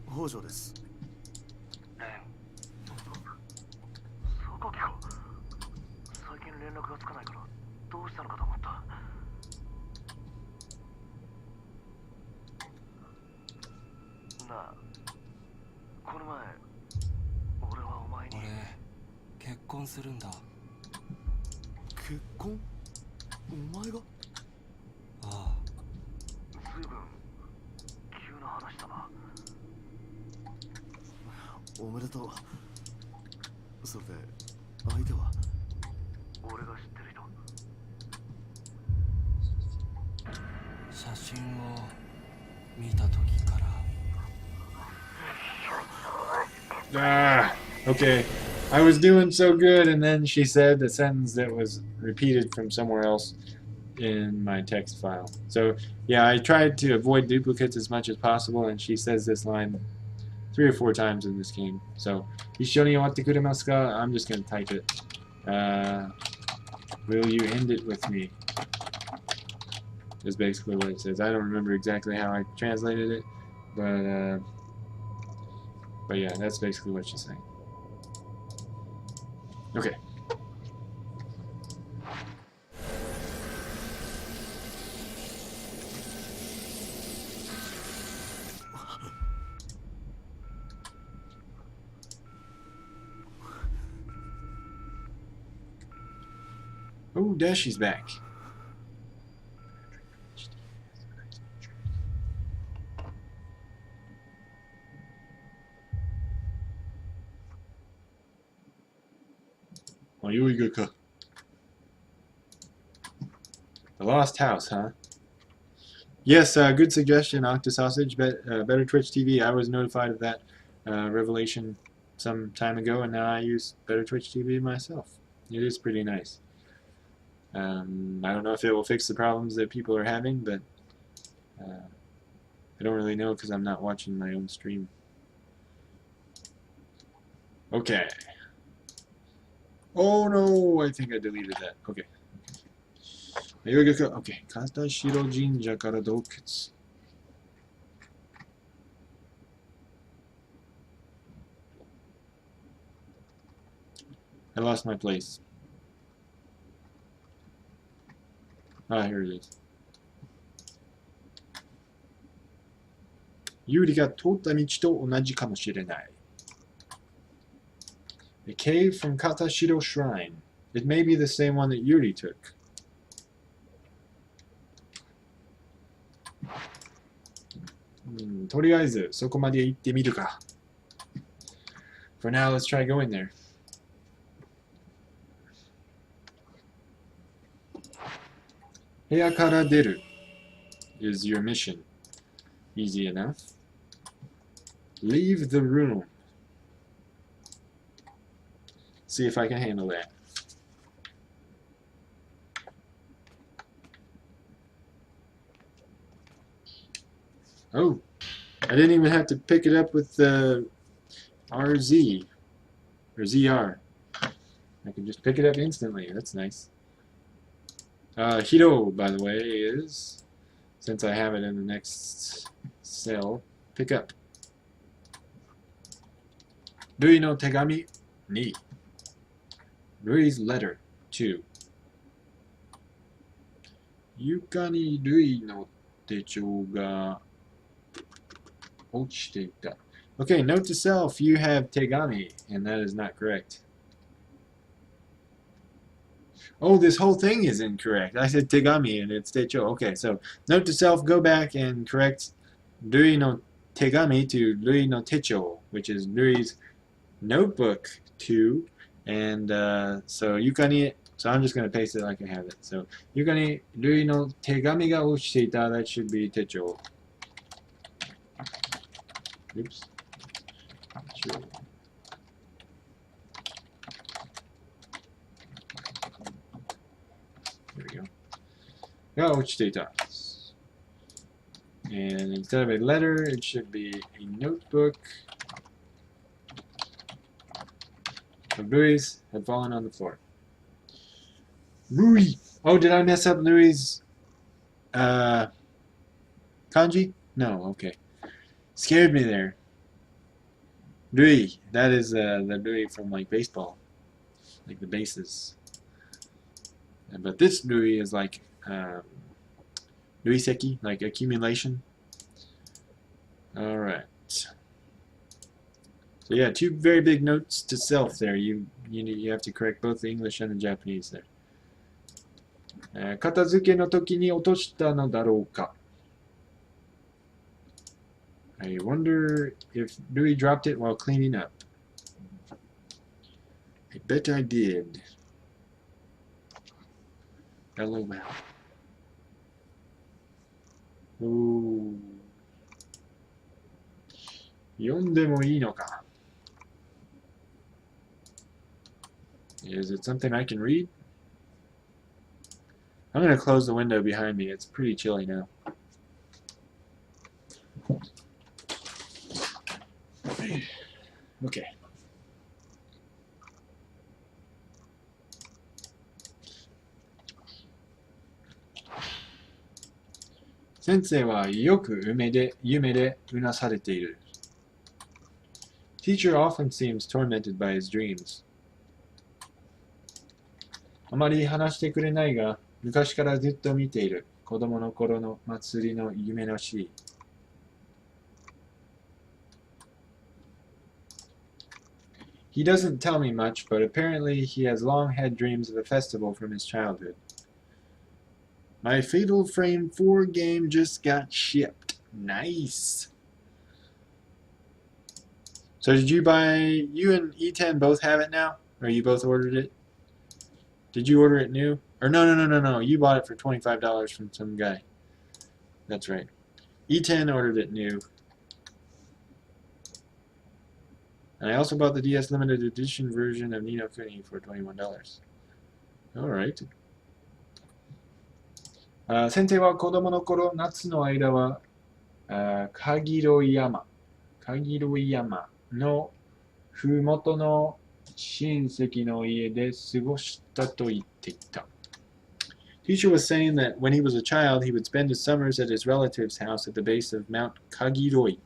北条です。榊か。最近連絡がつかないからどうしたのかと思った。なあ、この前俺はお前に。俺婚するんだ。結婚？お前が？ああ。随分急な話だな。おめでとう。それで相手は？俺が知ってる人。写真を見た時から。Ah, okay. I was doing so good, and then she said a sentence that was repeated from somewhere else in my text file. So, yeah, I tried to avoid duplicates as much as possible, and she says this line 3 or 4 times in this game. So, 一緒に終わってくれますか? I'm just going to type it. Will you end it with me? Is basically what it says. I don't remember exactly how I translated it, but yeah, that's basically what she's saying. Okay. Oh, Dashi's back. Oh, The Lost House, huh? Yes, good suggestion, Octosausage. Better Twitch TV. I was notified of that revelation some time ago, and now I use Better Twitch TV myself. It is pretty nice. I don't know if it will fix the problems that people are having, but I don't really know because I'm not watching my own stream. Okay. Oh no, I think I deleted that. Okay. Okay. Katashiro Jinja kara dokutsu. I lost my place. Ah, here it is. Yuri ga totta michi to onaji kamoshirenai. A cave from Katashiro Shrine. It may be the same one that Yuri took. Toriaizu, soko made itte miru ka. For now, let's try going there. Heya kara deru is your mission. Easy enough. Leave the room. See if I can handle that. Oh, I didn't even have to pick it up with the RZ or ZR. I can just pick it up instantly. That's nice. Hiro, by the way, is, since I have it in the next cell, pick up. Rui no tegami ni. Rui's letter 2. Yuka ni Rui no techou ga ochite ita. Okay, note to self, you have tegami, and that is not correct. Oh, this whole thing is incorrect. I said tegami and it's techo. Okay, so note to self, go back and correct Rui no tegami to Rui no techo, which is Rui's notebook 2. And so Yuka ni, so I'm just going to paste it like I have it. So Yuka ni Rui no tegami ga ochite ita, that should be techo. Oops. Sure. There we go. Ga ochite ita. And instead of a letter, it should be a notebook. The Rui's had fallen on the floor. Rui! Oh, did I mess up Rui's kanji? No, okay. Scared me there. Rui, that is the Rui from like baseball, like the bases. But this Rui is like Ruiseki, like accumulation. All right. So yeah, two very big notes to self there. You have to correct both the English and the Japanese there. 片付けの時に落としたのだろうか I wonder if Dewey dropped it while cleaning up. I bet I did. LOL. Oh. 読んでもいいのか Is it something I can read? I'm going to close the window behind me. It's pretty chilly now. Okay. Sensei はよく夢でうなされている。Teacher often seems tormented by his dreams. あまり話してくれないが、昔からずっと見ている子供の頃の祭りの夢らしい。He doesn't tell me much, but apparently he has long had dreams of a festival from his childhood. My Fatal Frame 4 game just got shipped. Nice. So did you and E10 both have it now? Or you both ordered it? Did you order it new? Or no. You bought it for $25 from some guy. That's right. E10 ordered it new. And I also bought the DS limited edition version of Ni no Kuni for $21. Alright. 先生は子供の頃、夏の間は、鍵色山のふもとの親戚の家で過ごしたと言っていた。Teacher was saying that when he was a child, he would spend his summers at his relative's house at the base of Mount Kagiroi.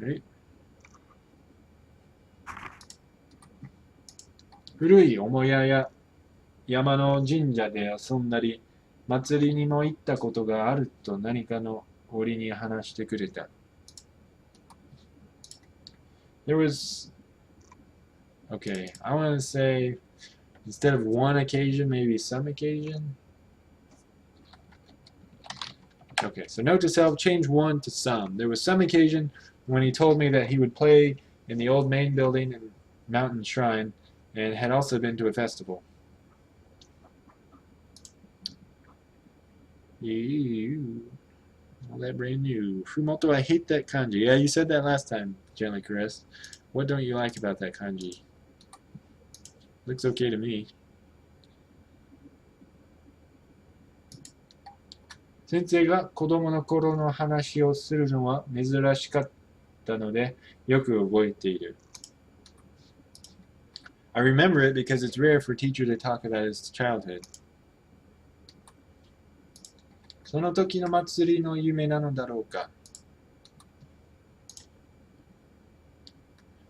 Right. 古い母屋や山の神社で遊んだり、祭りにも行ったことがあると何かの折に話してくれた。There was, okay, I want to say, instead of one occasion, maybe some occasion. Okay, so note to self, change one to some. There was some occasion when he told me that he would play in the old main building and mountain shrine, and had also been to a festival. All that brand new. Fumoto, I hate that kanji. Yeah, you said that last time, Gently Caress. What don't you like about that kanji? Looks okay to me. 先生が子供の頃の話をするのは珍しかったので、よく覚えている。I remember it because it's rare for a teacher to talk about his childhood. その時の祭りの夢なのだろうか。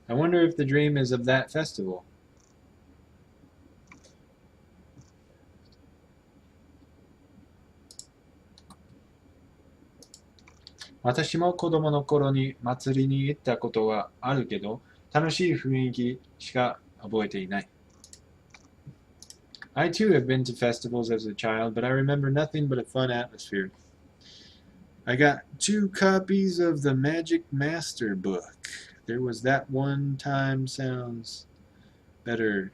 I wonder if the dream is of that festival. 私も子供の頃に祭りに行ったことはあるけど、楽しい雰囲気しか覚えていない。I too have been to festivals as a child, but I remember nothing but a fun atmosphere. I got 2 copies of the Magic Master book. There was that one time sounds better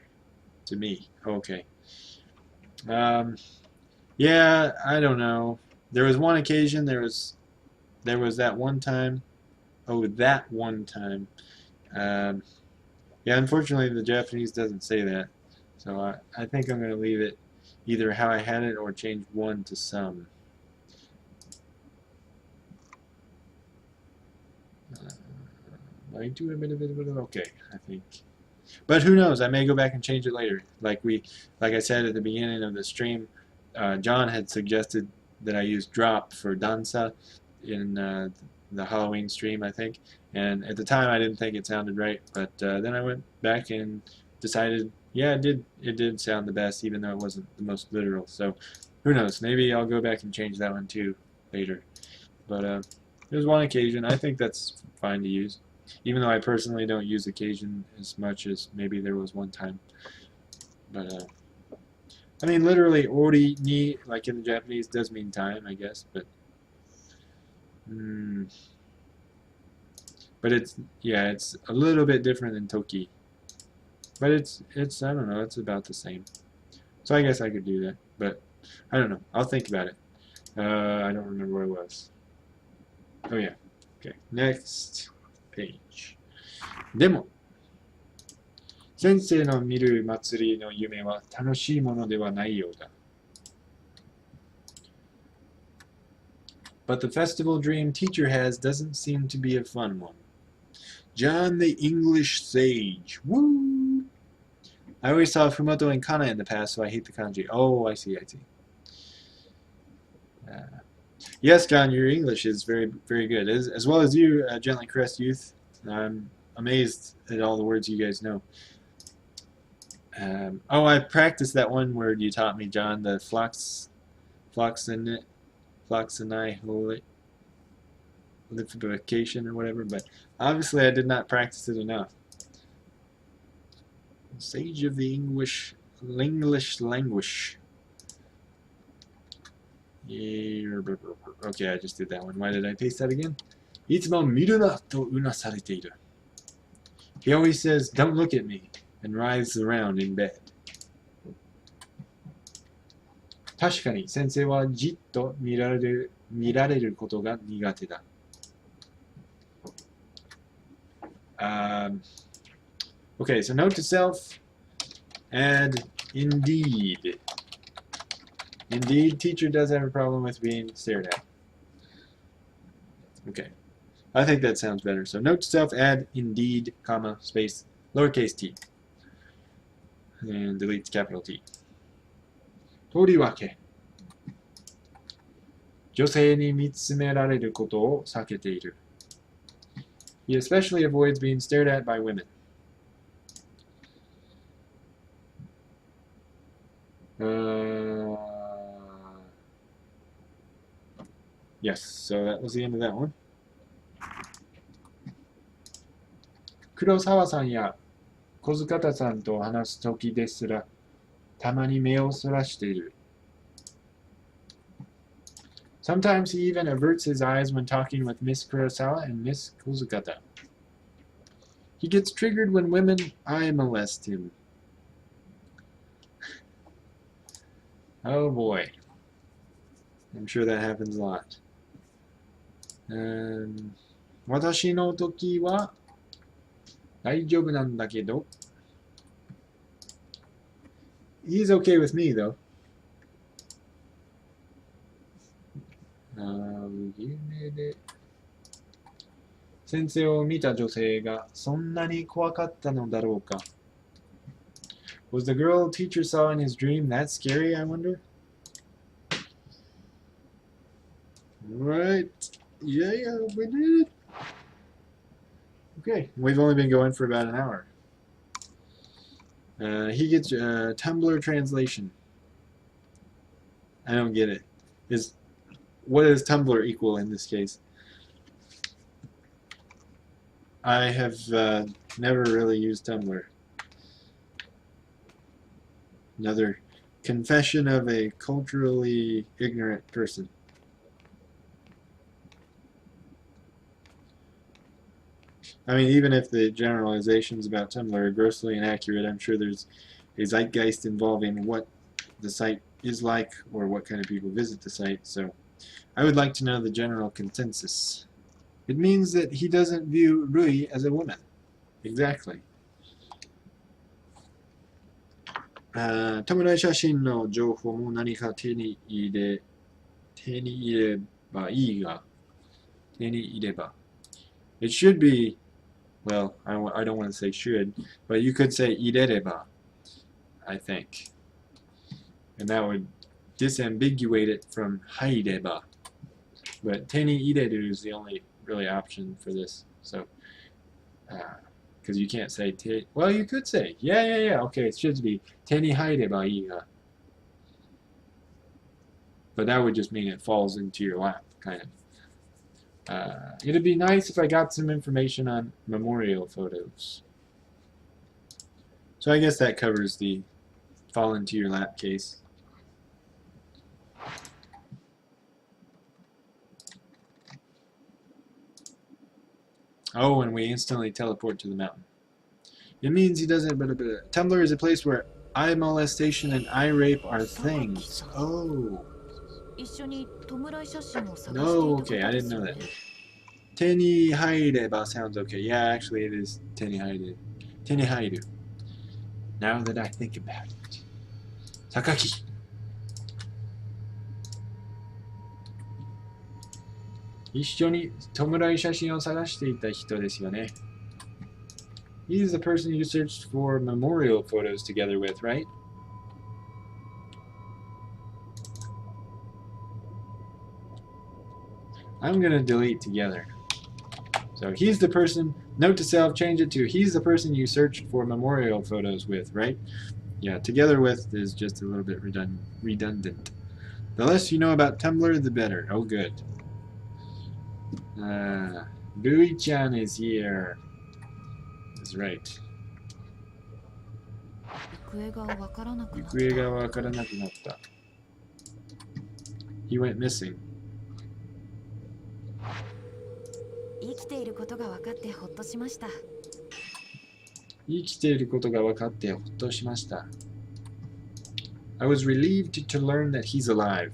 to me. Okay. Yeah, I don't know. There was one occasion, there was that one time. Oh, that one time. Yeah, unfortunately the Japanese doesn't say that. So I think I'm going to leave it either how I had it or change one to some. Might do a bit of it, okay, I think. But who knows? I may go back and change it later. Like I said at the beginning of the stream, John had suggested that I use drop for dansa in the Halloween stream, I think. And at the time, I didn't think it sounded right. But then I went back and decided, yeah, it did sound the best, even though it wasn't the most literal. So who knows? Maybe I'll go back and change that one too later. But There's one occasion. I think that's fine to use. Even though I personally don't use occasion as much as maybe there was one time. But, I mean, literally, ori ni, like in the Japanese, does mean time, I guess. But it's, yeah, it's a little bit different than toki. But it's I don't know, it's about the same. So I guess I could do that. But, I don't know. I'll think about it. I don't remember where it was. Oh, yeah. Okay, next page. でも、先生の見る祭りの夢は楽しいものではないようだ。But the festival dream teacher has doesn't seem to be a fun one. John the English Sage. Woo! I always saw Fumoto and Kana in the past, so I hate the kanji. Oh, I see. Yes, John, your English is very, very good. As well as you, Gently Caressed Youth. I'm amazed at all the words you guys know. I practiced that one word you taught me, John, the floxenification or whatever, but obviously I did not practice it enough. Sage of the English language. Okay, I just did that one. Why did I paste that again? いつも見るなとうなされている. He always says, don't look at me, and writhes around in bed. 確かに先生はじっと見られることが苦手だ。Okay, so note to self, add indeed. Indeed, teacher does have a problem with being stared at. Okay, I think that sounds better. So note to self, add indeed, comma, space, lowercase t. And delete capital T. とりわけ、女性に見つめられることを避けている。He especially avoids being stared at by women. Yes, so that was the end of that one. 黒沢さんや小塚田さんと話すときですら、たまに目をそらしている。Sometimes he even averts his eyes when talking with Miss Kurosawa and Miss Kozukata. He gets triggered when women eye molest him. Oh boy. I'm sure that happens a lot. 私の時は大丈夫なんだけど He's okay with me though. 夢で先生を見た女性がそんなに怖かったのだろうか Was the girl teacher saw in his dream that scary, I wonder? Right. Yeah, we did. Okay, we've only been going for about an hour. He gets Tumblr translation. I don't get it. What does Tumblr equal in this case? I have never really used Tumblr. Another confession of a culturally ignorant person. I mean, even if the generalizations about Tumblr are grossly inaccurate, I'm sure there's a zeitgeist involving what the site is like or what kind of people visit the site, so I would like to know the general consensus. It means that he doesn't view Rui as a woman. Exactly. 友達写真の情報も何か手に入ればいいが、手に入れば. It should be, well, I don't want to say should, but you could say 入れれば, I think. And that would disambiguate it from 入れば. But 手に入れる is the only really option for this. So, because you can't say well, you could say, yeah, okay, it should be 手に入ればいいが. But that would just mean it falls into your lap, kind of. It'd be nice if I got some information on memorial photos. So I guess that covers the fall into your lap case. Oh, and we instantly teleport to the mountain. It means he doesn't, but Tumblr is a place where eye molestation and eye rape are things. Oh. No, okay, I didn't know that. Teni haireba sounds okay. Yeah, actually it is teni hairu. Teni hairu. Now that I think about it. Sakaki. He's the person you searched for memorial photos together with, right? I'm gonna delete together. So he's the person, note to self, change it to he's the person you searched for memorial photos with, right? Yeah, together with is just a little bit redundant. The less you know about Tumblr, the better. Oh, good. Bui-chan is here. That's right. 行方がわからなくなった。 行方がわからなくなった. He went missing. 生きていることが分かってほっとしました。生きていることが分かってほっとしました. I was relieved to learn that he's alive.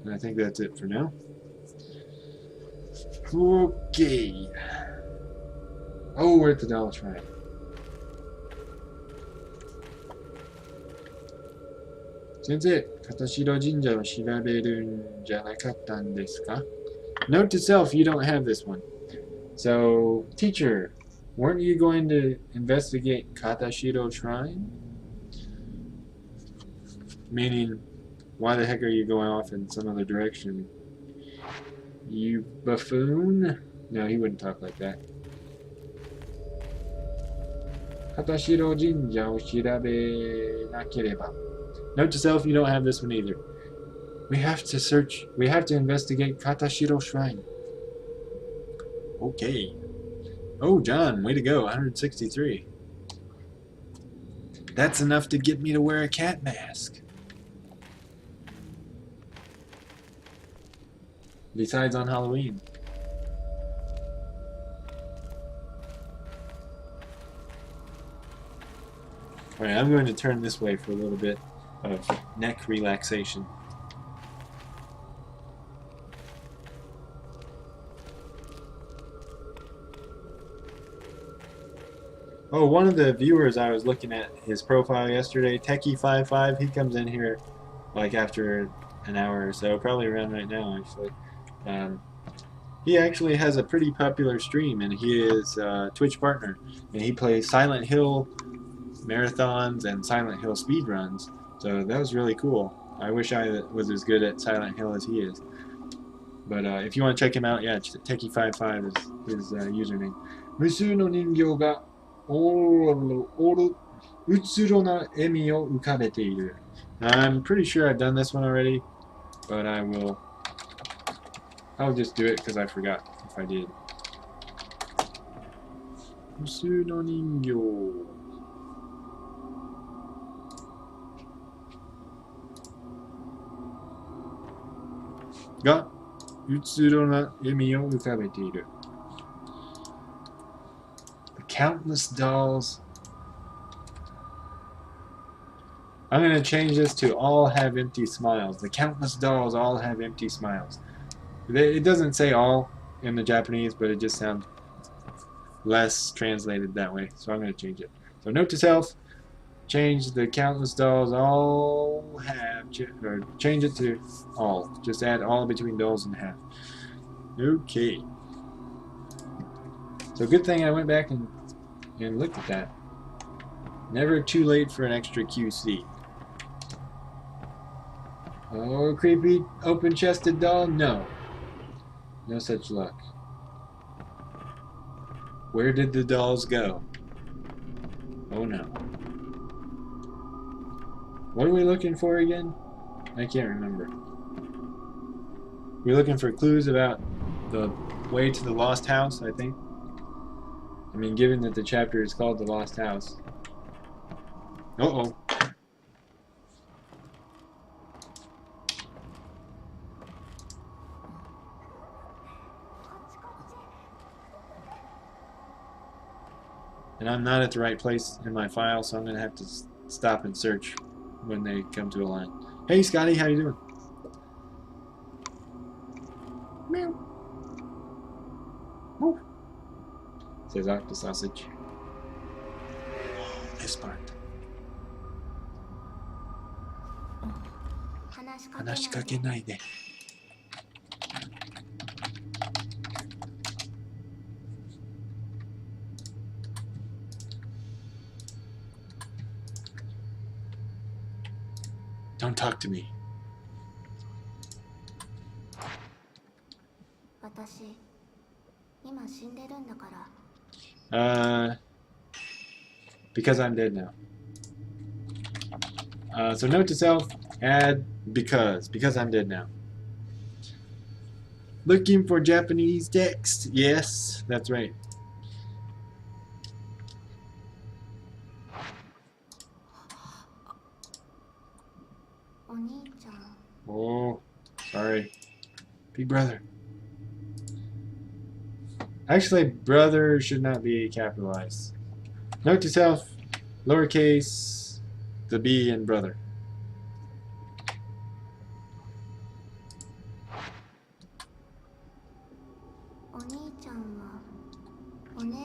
And I think that's it for now. Okay. Oh, we're at the Doll Shrine. Sensei, Katashiro Jinjaを調べるんじゃなかったんですか? Note to self, you don't have this one. So, teacher, weren't you going to investigate Katashiro Shrine? Meaning, why the heck are you going off in some other direction? You buffoon? No, he wouldn't talk like that. Katashiro Jinjaを調べなければ. Note to self, you don't have this one either. We have to investigate Katashiro Shrine. Okay. Oh, John, way to go, 163. That's enough to get me to wear a cat mask. Besides on Halloween. Alright, I'm going to turn this way for a little bit of neck relaxation. Oh, one of the viewers I was looking at his profile yesterday, Techie55, he comes in here like after an hour or so, probably around right now actually. He actually has a pretty popular stream, and he is a Twitch partner, and he plays Silent Hill marathons and Silent Hill speedruns, so that was really cool. I wish I was as good at Silent Hill as he is. But if you want to check him out, yeah, Techie55 is his username. 無数の人形がうつろな笑みを浮かべている. I'm pretty sure I've done this one already, but I'll just do it because I forgot if I did. 無数の人形がうつろな笑みを浮かべている. The countless dolls. I'm going to change this to all have empty smiles. The countless dolls all have empty smiles. It doesn't say all in the Japanese, but it just sounds less translated that way. So I'm going to change it. So note to self, change the countless dolls all have, or change it to all. Just add all between dolls and have. Okay. So good thing I went back and looked at that. Never too late for an extra QC. Oh, creepy open-chested doll? No. No such luck. Where did the dolls go? Oh no. What are we looking for again? I can't remember. We're looking for clues about the way to the Lost House, I think. I mean, given that the chapter is called The Lost House. Uh-oh. And I'm not at the right place in my file, so I'm going to have to stop and search when they come to a line. Hey, Scotty, how you doing? Meow. Woo. Says Octo Sausage. This part. 話しかけないで。Don't talk to me. 私今死んでるんだから。Because I'm dead now. So note to self, add because I'm dead now. Looking for Japanese text. Yes, that's right. Oh, sorry. Big brother. Actually, brother should not be capitalized. Note to self, lowercase, the B in brother.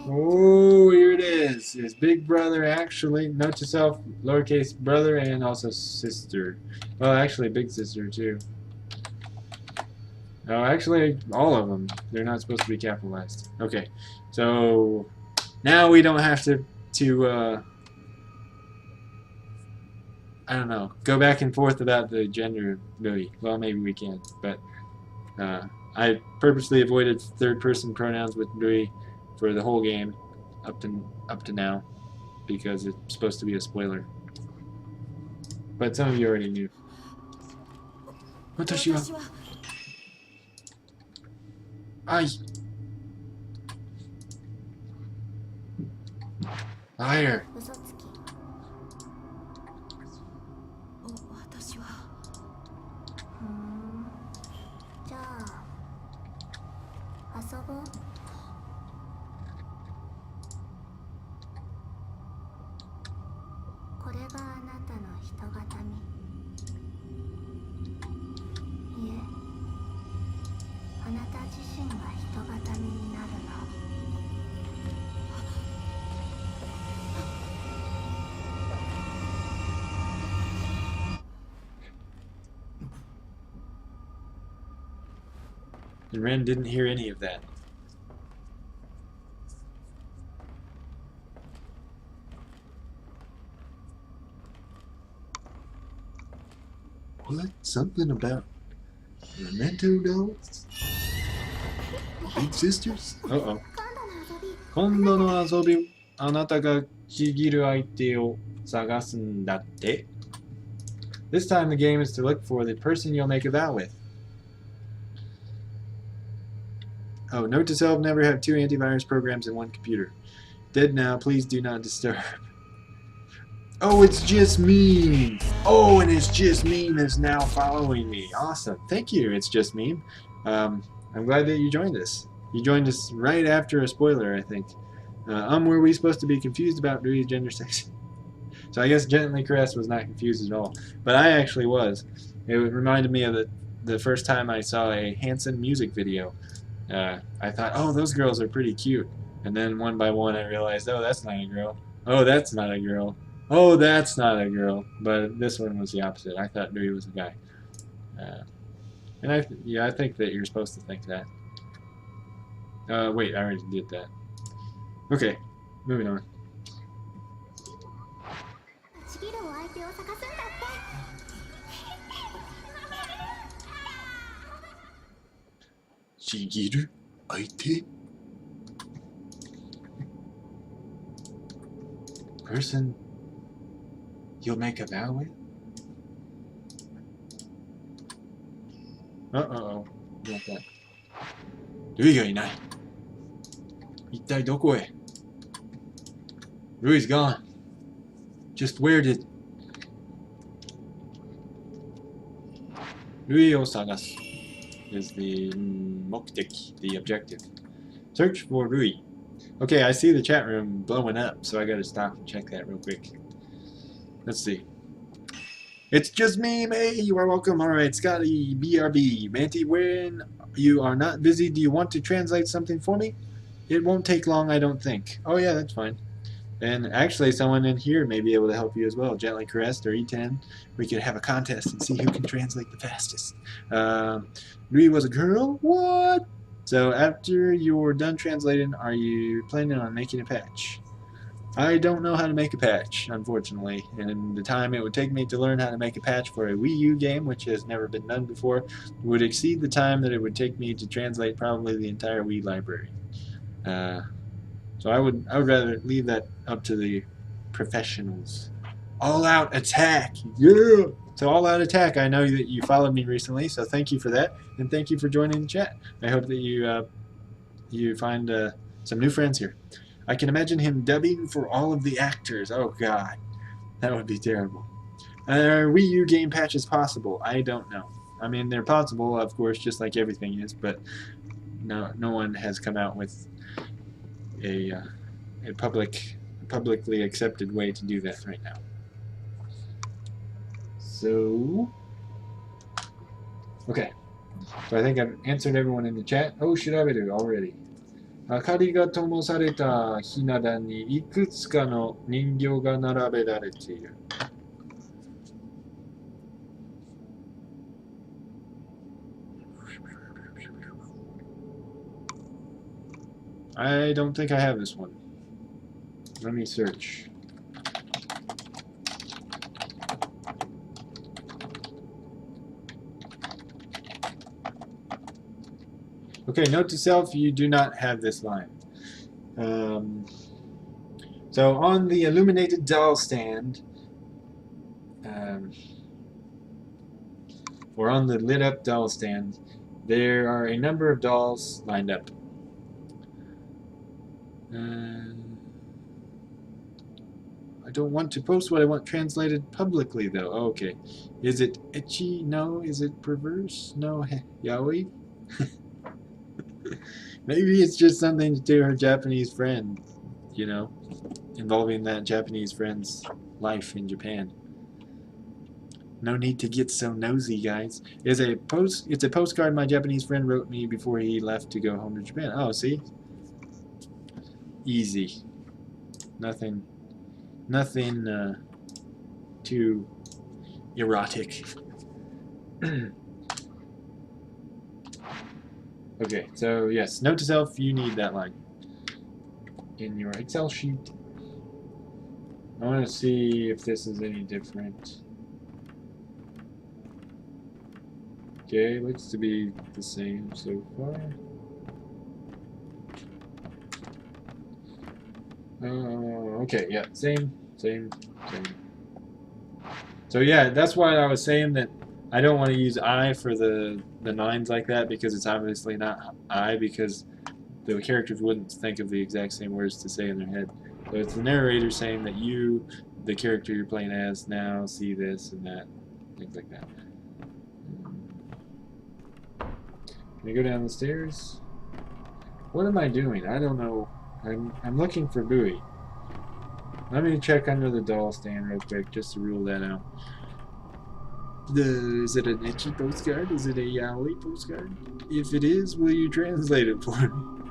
Oh, here it is. Is big brother actually, note to self, lowercase brother and also sister. Well, actually big sister too. Oh, actually all of them. They're not supposed to be capitalized. Okay, so now we don't have to I don't know, go back and forth about the gender really. Well, maybe we can, but I purposely avoided third-person pronouns with Rui for the whole game up to now because it's supposed to be a spoiler. But some of you already knew. 私は愛 Liar. 嘘つき。私は。じゃあ遊ぼう。これがあなたの人形見。いえ、あなた自身が人形見になるの。And Ren didn't hear any of that. What? Something about memento dolls? Big sisters? Uh-oh. 今度の遊び、あなたがちぎる相手を探すんだって? This time the game is to look for the person you'll make a vow with. Oh, note to self, never have 2 antivirus programs in one computer. Dead now, please do not disturb. Oh, it's just Meme! Oh, and it's just Meme is now following me. Awesome. Thank you, it's just Meme. I'm glad that you joined us. You joined us right after a spoiler, I think. Were we supposed to be confused about Rui's gender sex? So I guess Gently Caressed was not confused at all. But I actually was. It reminded me of the first time I saw a Hanson music video. I thought, oh, those girls are pretty cute. And then one by one I realized, oh, that's not a girl. Oh, that's not a girl. Oh, that's not a girl. But this one was the opposite. I thought Rui was a guy. And I think that you're supposed to think that. Wait, I already did that. Okay, moving on. ちぎるお相手を探すんだって。ちぎる相手? Person you'll make a vow with? Uh-oh. Not that. ルイがいない。一体どこへ Rui's gone. Just where did... ルイを探す is the 目的, the objective. Search for Rui. Okay, I see the chat room blowing up, so I gotta stop and check that real quick. Let's see. It's just me, May. You are welcome. Alright, Scotty, BRB. Manty, when you are not busy, do you want to translate something for me? It won't take long, I don't think. Oh yeah, that's fine. And actually, someone in here may be able to help you as well. Gently Caressed or E10. We could have a contest and see who can translate the fastest. Rui was a girl? What? So after you're done translating, are you planning on making a patch? I don't know how to make a patch, unfortunately, and the time it would take me to learn how to make a patch for a Wii U game, which has never been done before, would exceed the time that it would take me to translate probably the entire Wii library. So I would rather leave that up to the professionals. All Out Attack! Yeah! So All Out Attack, I know that you followed me recently, so thank you for that, and thank you for joining the chat. I hope that you find some new friends here. I can imagine him dubbing for all of the actors. Oh god, that would be terrible. Are Wii U game patches possible? I don't know. I mean, they're possible, of course, just like everything is, but no one has come out with a publicly accepted way to do that right now. So, okay. So I think I've answered everyone in the chat. Oh, shiraberu already. 明かりが灯されたひな壇にいくつかの人形が並べられている。I don't think I have this one. Let me search. Okay, note to self, you do not have this line. So on the illuminated doll stand, or on the lit up doll stand, there are a number of dolls lined up. I don't want to post what I want translated publicly, though. Oh, okay. Is it ecchi? No. Is it perverse? No. Yaoi? Maybe it's just something to do her Japanese friend, you know, involving that Japanese friend's life in Japan. No need to get so nosy, guys. It's a postcard my Japanese friend wrote me before he left to go home to Japan. Oh, see? Easy. Nothing too erotic. Okay, so yes, note to self, you need that line in your Excel sheet. I want to see if this is any different. Okay, looks to be the same so far. Okay, yeah, same. So yeah, that's why I was saying that I don't want to use I for the lines like that, because it's obviously not I, because the characters wouldn't think of the exact same words to say in their head. So it's the narrator saying that you, the character you're playing as, now see this and that, things like that. Can I go down the stairs? What am I doing? I don't know. I'm looking for Bowie. Let me check under the doll stand real quick just to rule that out. Is it an ecchi postcard? Is it a yaoi postcard? If it is, will you translate it for me?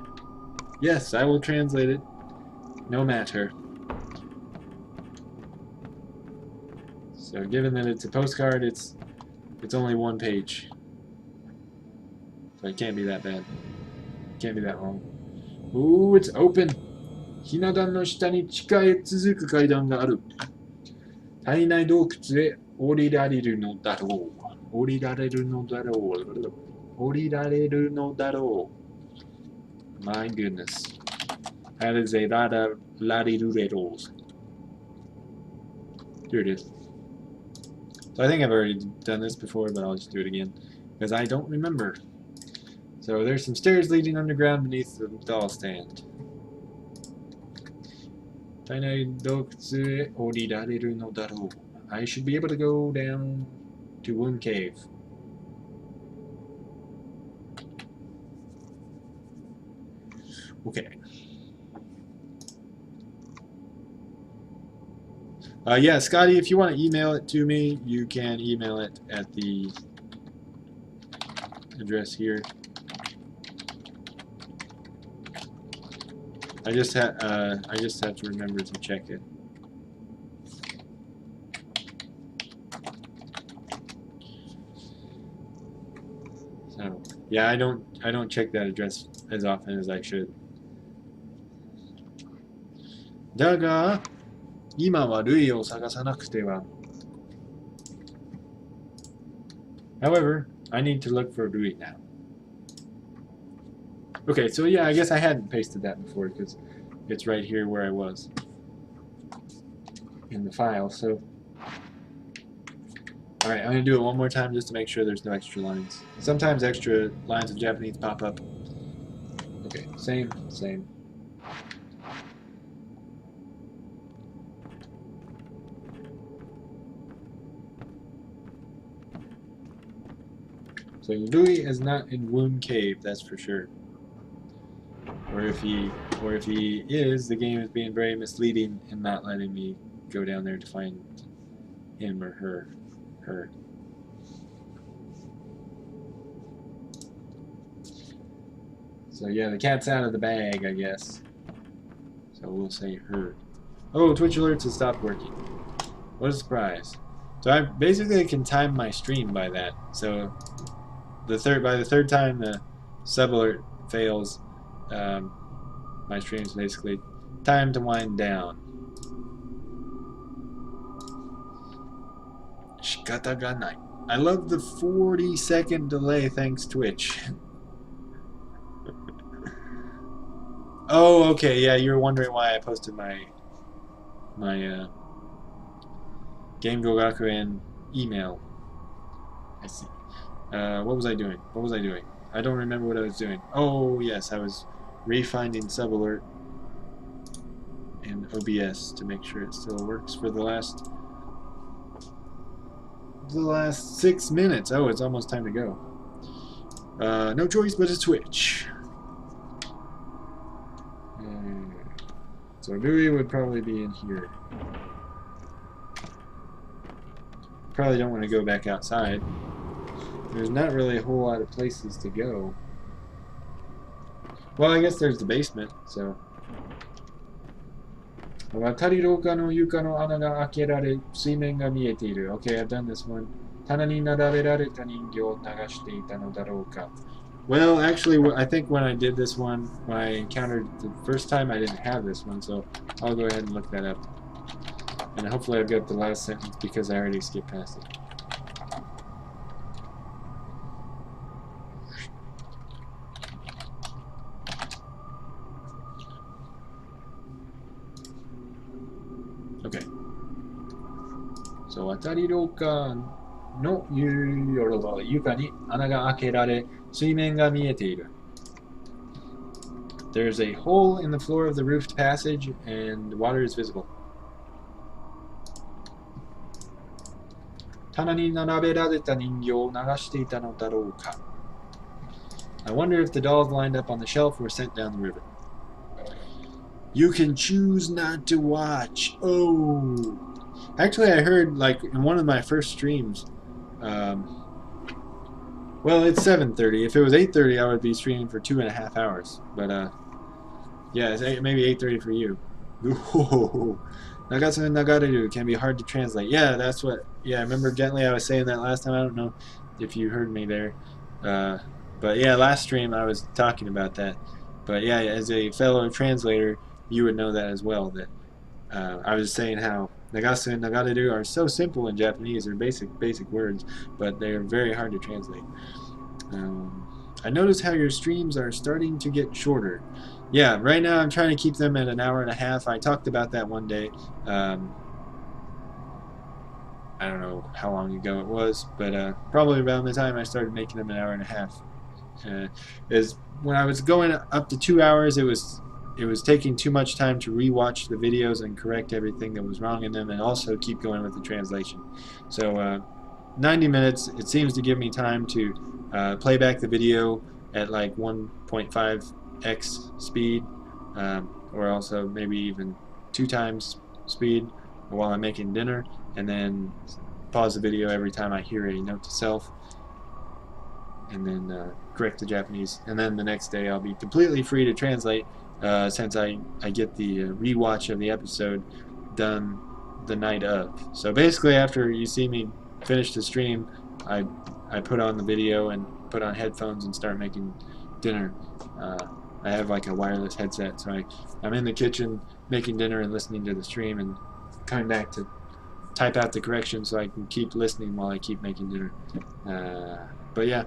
Yes, I will translate it. No matter. So given that it's a postcard, it's only one page. So it can't be that bad. It can't be that long. Ooh, it's open! ひな壇の下に地下へ続く階段がある。体内洞窟へ降りられるのだろう。降りられるのだろう。降りられるのだろう。My goodness. That is a lot of la-di-do-de-dos. Here it is. So I think I've already done this before, but I'll just do it again. because I don't remember. So there's some stairs leading underground beneath the doll stand. 体内洞窟へ降りられるのだろう. I should be able to go down to Womb Cave. Okay. Yeah, Scotty, if you want to email it to me, you can email it at the address here. I just have to remember to check it. So yeah, I don't check that address as often as I should. だが今はルイを探さなくては. However, I need to look for Rui now. Okay, so yeah, I guess I hadn't pasted that before because it's right here where I was in the file. So, alright, I'm going to do it one more time just to make sure there's no extra lines. Sometimes extra lines of Japanese pop up. Okay, same. So Louis is not in Womb Cave, that's for sure. Or if he is, the game is being very misleading and not letting me go down there to find him or her. So yeah, the cat's out of the bag, I guess. So we'll say her. Oh, Twitch alerts has stopped working. What a surprise. So I basically can time my stream by that. So by the third time the sub alert fails, my stream's basically time to wind down. Shikata ga nai. I love the 40-second delay, thanks Twitch. Oh, okay, yeah, you were wondering why I posted my Game Go Gakuen email. I see. What was I doing? I don't remember what I was doing. Oh, yes, I was refinding sub alert in OBS to make sure it still works for the last 6 minutes. Oh, it's almost time to go. No choice but to Twitch. So Louis would probably be in here. Probably don't want to go back outside. There's not really a whole lot of places to go. Well, I guess there's the basement, so. 渡り廊下の床の穴が開けられ、水面が見えている. Okay, I've done this one. 棚に並べられた人形を流していたのだろうか. Well, actually, I think when I did this one, when I encountered the first time, I didn't have this one, so I'll go ahead and look that up. And hopefully I've got the last sentence because I already skipped past it. Okay. So, 渡り廊下の床に穴が開けられ、水面が見えている. There's a hole in the floor of the roofed passage, and water is visible. 棚に並べられた人形を流していたのだろうか. I wonder if the dolls lined up on the shelf were sent down the river. You can choose not to watch. Oh. Actually, I heard, like, in one of my first streams, well, it's 7:30. If it was 8:30, I would be streaming for 2.5 hours. But, yeah, it's maybe 8:30 for you. Nagatsu and nagareru can be hard to translate. Yeah, that's what, yeah, remember gently I was saying that last time. I don't know if you heard me there. But, yeah, last stream I was talking about that. But, yeah, as a fellow translator, you would know that as well. That I was saying how Nagatsu and nagareru are so simple in Japanese. They're basic words, but they're very hard to translate. I noticed how your streams are starting to get shorter. Yeah, right now I'm trying to keep them at 1.5 hours. I talked about that one day. I don't know how long ago it was, but probably around the time I started making them, an hour and a half. Is when I was going up to 2 hours, it was taking too much time to rewatch the videos and correct everything that was wrong in them, and also keep going with the translation. So 90 minutes, it seems to give me time to play back the video at like 1.5x speed, or also maybe even 2 times speed while I'm making dinner, and then pause the video every time I hear a note to self, and then correct the Japanese. And then the next day I'll be completely free to translate, since I get the rewatch of the episode done the night of. So basically, after you see me finish the stream, I put on the video and put on headphones and start making dinner. I have like a wireless headset, so I'm in the kitchen making dinner and listening to the stream and coming back to type out the corrections so I can keep listening while I keep making dinner. But yeah.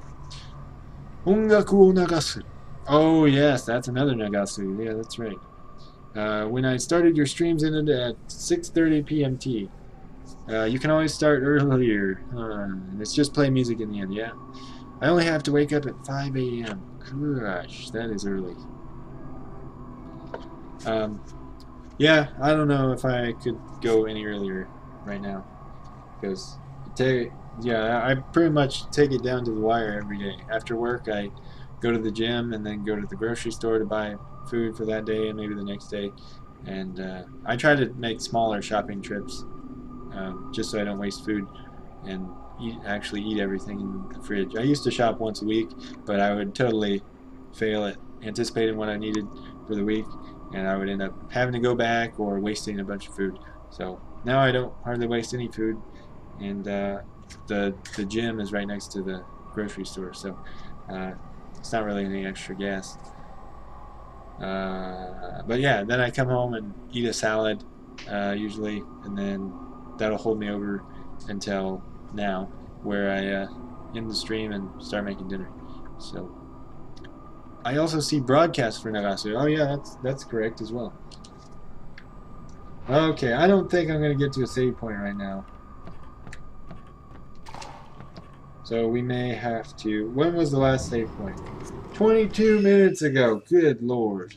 音楽を流す. Oh yes, that's another nagasu. Yeah, that's right. When I started your streams ended at 6:30 p.m.t. You can always start earlier. It's just play music in the end, yeah. I only have to wake up at 5 a.m. Gosh, that is early. Yeah, I don't know if I could go any earlier right now, because I pretty much take it down to the wire every day. After work, I go to the gym and then go to the grocery store to buy food for that day and maybe the next day. And I try to make smaller shopping trips, just so I don't waste food and actually eat everything in the fridge. I used to shop once a week, but I would totally fail at anticipating what I needed for the week, and I would end up having to go back or wasting a bunch of food. So now I don't hardly waste any food, and the gym is right next to the grocery store, so it's not really any extra gas. But yeah, then I come home and eat a salad usually, and then that'll hold me over until now, where I end the stream and start making dinner. So I also see broadcasts for Nagasu. Oh yeah, that's correct as well. Okay, I don't think I'm gonna get to a save point right now. So we may have to... When was the last save point? 22 minutes ago. Good lord.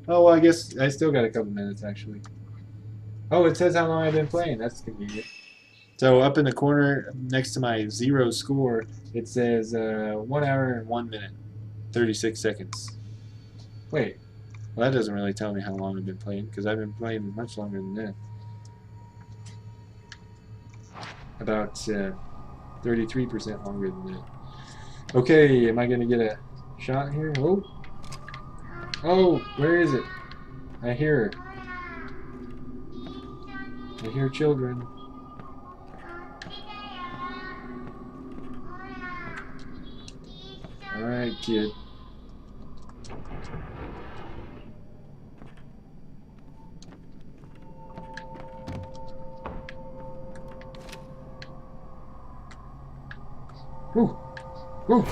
Oh, well, I guess I still got a couple minutes, actually. Oh, it says how long I've been playing. That's convenient. So up in the corner next to my 0 score, it says 1 hour and 1 minute, 36 seconds. Wait. Well, that doesn't really tell me how long I've been playing, because I've been playing much longer than that. About 33% longer than that. Okay, am I going to get a shot here? Oh! Oh, where is it? I hear her. I hear children. Alright, kid. Whew. Whew.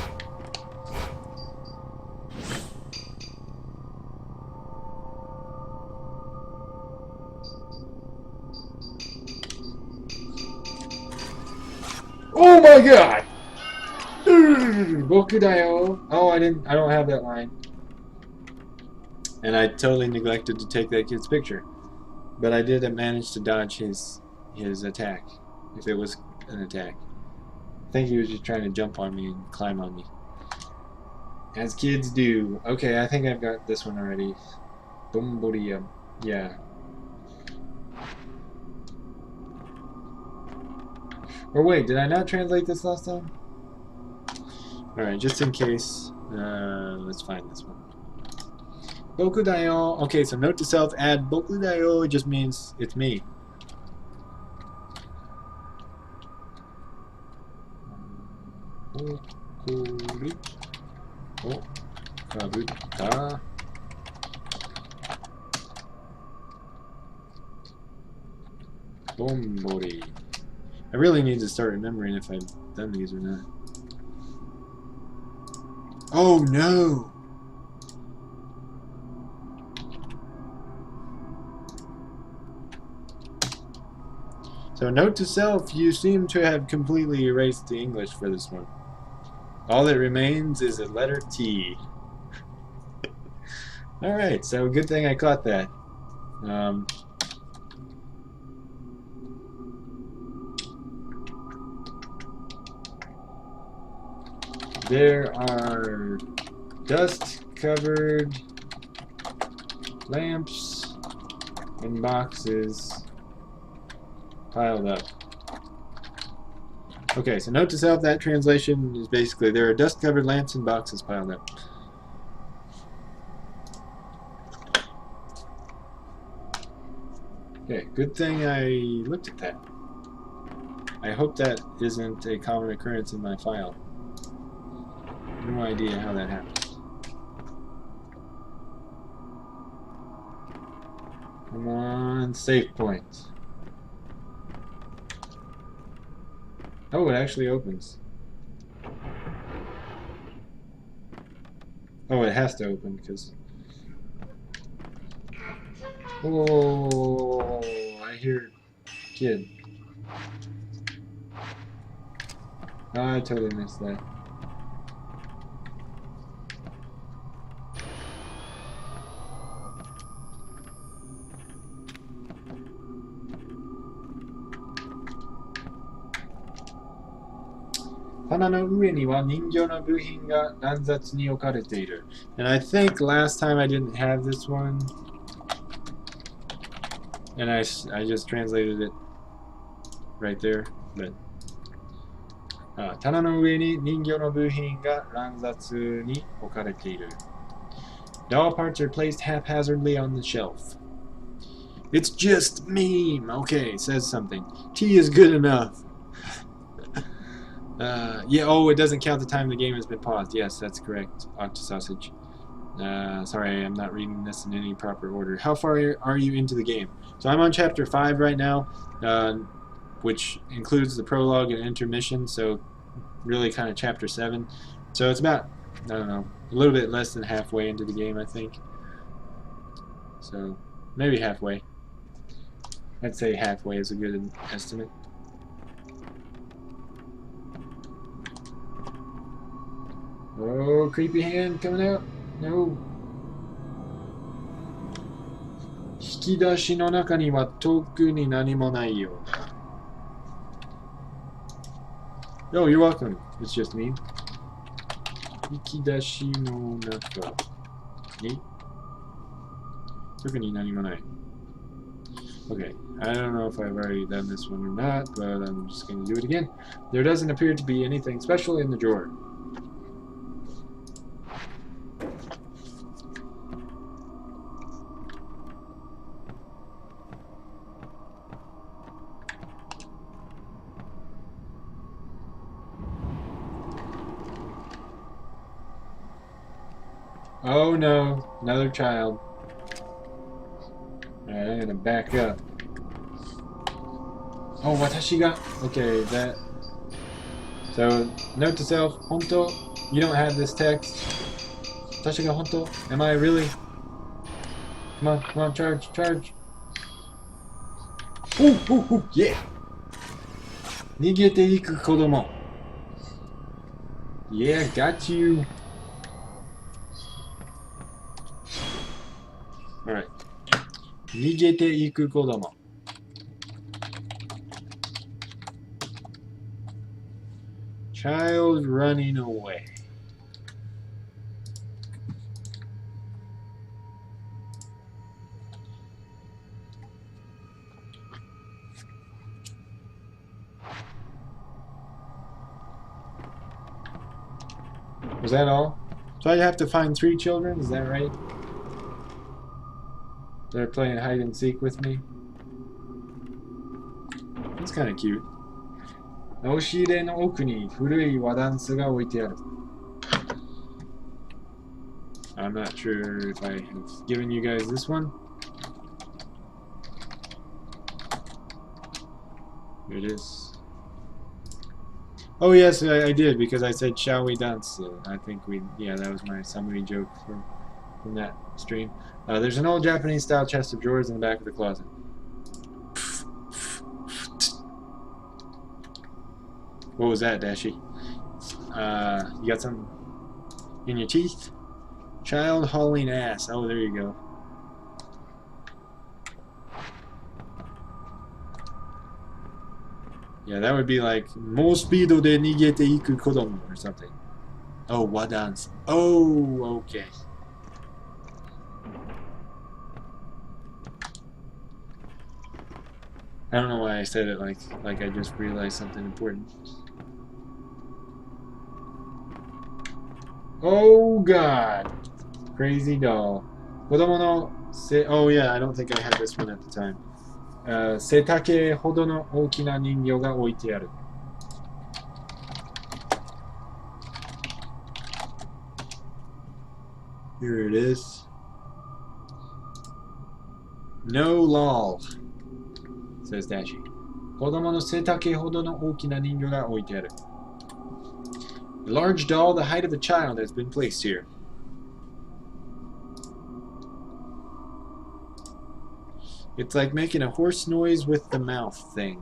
Oh my god! Boku da yo. Oh, I don't have that line. And I totally neglected to take that kid's picture. But I did manage to dodge his attack, if it was an attack. I think he was just trying to jump on me and climb on me. As kids do. Okay, I think I've got this one already. Domboria. Yeah. Or wait, did I not translate this last time? Alright, just in case, let's find this one. Boku da yo. Okay, so note to self, add boku da yo. It just means it's me. Okori o kabutta. Bombori. I really need to start remembering if I've done these or not. Oh no! So note to self, you seem to have completely erased the English for this one. All that remains is a letter T. Alright, so good thing I caught that. There are dust-covered lamps and boxes piled up. Okay, so note to self, that translation is basically there are dust-covered lamps and boxes piled up. Okay, good thing I looked at that. I hope that isn't a common occurrence in my file. No idea how that happens. Come on, save point. Oh, it actually opens. Oh, it has to open because... Oh, I hear kid. Oh, I totally missed that. And I think last time I didn't have this one, and I just translated it right there, but the all parts are placed haphazardly on the shelf. It's just meme. Okay, says something. T is good enough. Yeah, oh, it doesn't count the time the game has been paused. Yes, that's correct, Octosausage. Sorry, I'm not reading this in any proper order. How far are you into the game? So I'm on chapter 5 right now, which includes the prologue and intermission, so really kind of chapter 7. So it's about, I don't know, a little bit less than halfway into the game, I think. So, maybe halfway. I'd say halfway is a good estimate. Oh, creepy hand coming out. No. 引き出しの中には特に何もないようだ。Oh, you're welcome. It's just me. 引き出しの中に特に何もない。Okay, I don't know if I've already done this one or not, but I'm just going to do it again. There doesn't appear to be anything special in the drawer. Oh no, another child. Alright, I'm gonna back up. Oh, watashi ga. Okay, that. So, note to self, honto, you don't have this text. Watashi ga honto? Am I really? Come on, charge. Ooh, yeah! Nigete iku kodomo. Yeah, got you. Alright. Nigete iku kodomo. Child running away. Was that all? So I have to find 3 children, is that right? They're playing hide and seek with me. That's kind of cute. 押し入れの奥に古い和ダンスが置いてある。I'm not sure if I have given you guys this one. Here it is. Oh yes, I did, because I said, shall we dance? I think that was my summary joke from that stream. There's an old Japanese style chest of drawers in the back of the closet. What was that, Dashi? You got something in your teeth? Child hauling ass. Oh, there you go. Yeah, that would be like, 猛スピードで逃げていく子供 or something. Oh, wadans. Oh, okay. I don't know why I said it like I just realized something important. Oh God! Crazy doll. 子供のせ Oh yeah, I don't think I had this one at the time. 背丈ほどの大きな人形が置いてある。Here it is. No lol, says Dashi. 子供の背丈ほどの大きな人形が置いてある。A large doll the height of a child has been placed here. It's like making a horse noise with the mouth thing.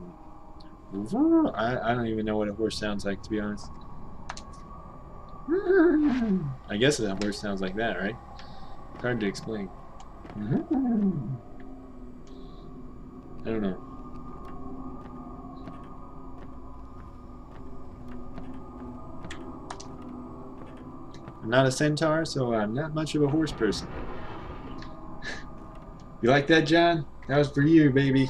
I don't even know what a horse sounds like, to be honest. I guess a horse sounds like that, right? It's hard to explain. I don't know. I'm not a centaur, so I'm not much of a horse person. You like that, John? That was for you, baby.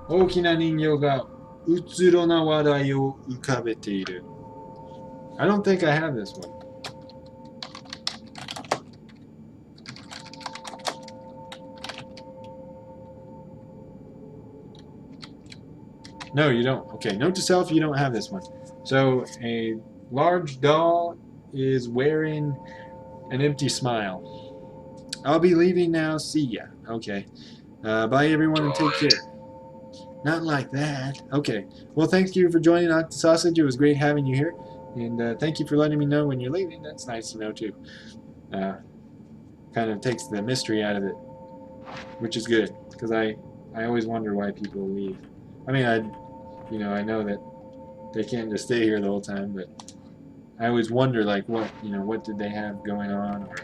大きな人形がうつろな話題を浮かべている。I don't think I have this one. No, you don't. Okay, note to self, you don't have this one. So, a large doll is wearing an empty smile. I'll be leaving now. See ya. Okay. Bye, everyone, and take care. Not like that. Okay. Well, thank you for joining Octa Sausage. It was great having you here. And thank you for letting me know when you're leaving. That's nice to know, too. Kind of takes the mystery out of it, which is good, because I always wonder why people leave. I mean, I know that they can't just stay here the whole time, but I always wonder, like, what did they have going on, or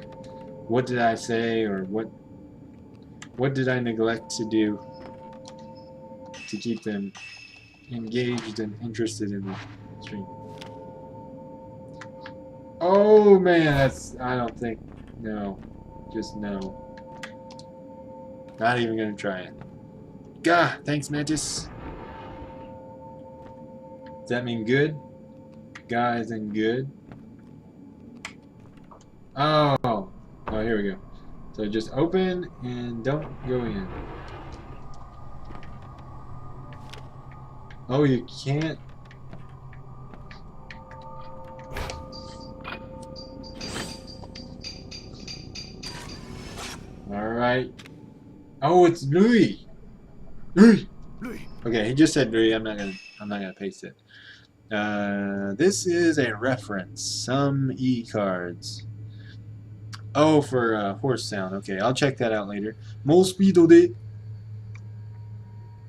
what did I say, or what did I neglect to do to keep them engaged and interested in the stream. Oh man, I don't think, no, just no. Not even gonna try it. Gah, thanks Mantis. Does that mean good? Gah isn't good. Oh, here we go. So just open and don't go in. Oh, you can't. All right. Oh, it's Louis. Louis. Okay, he just said Louis. I'm not gonna paste it. This is a reference. Some e-cards. Oh, for horse sound. Okay, I'll check that out later. 猛スピードで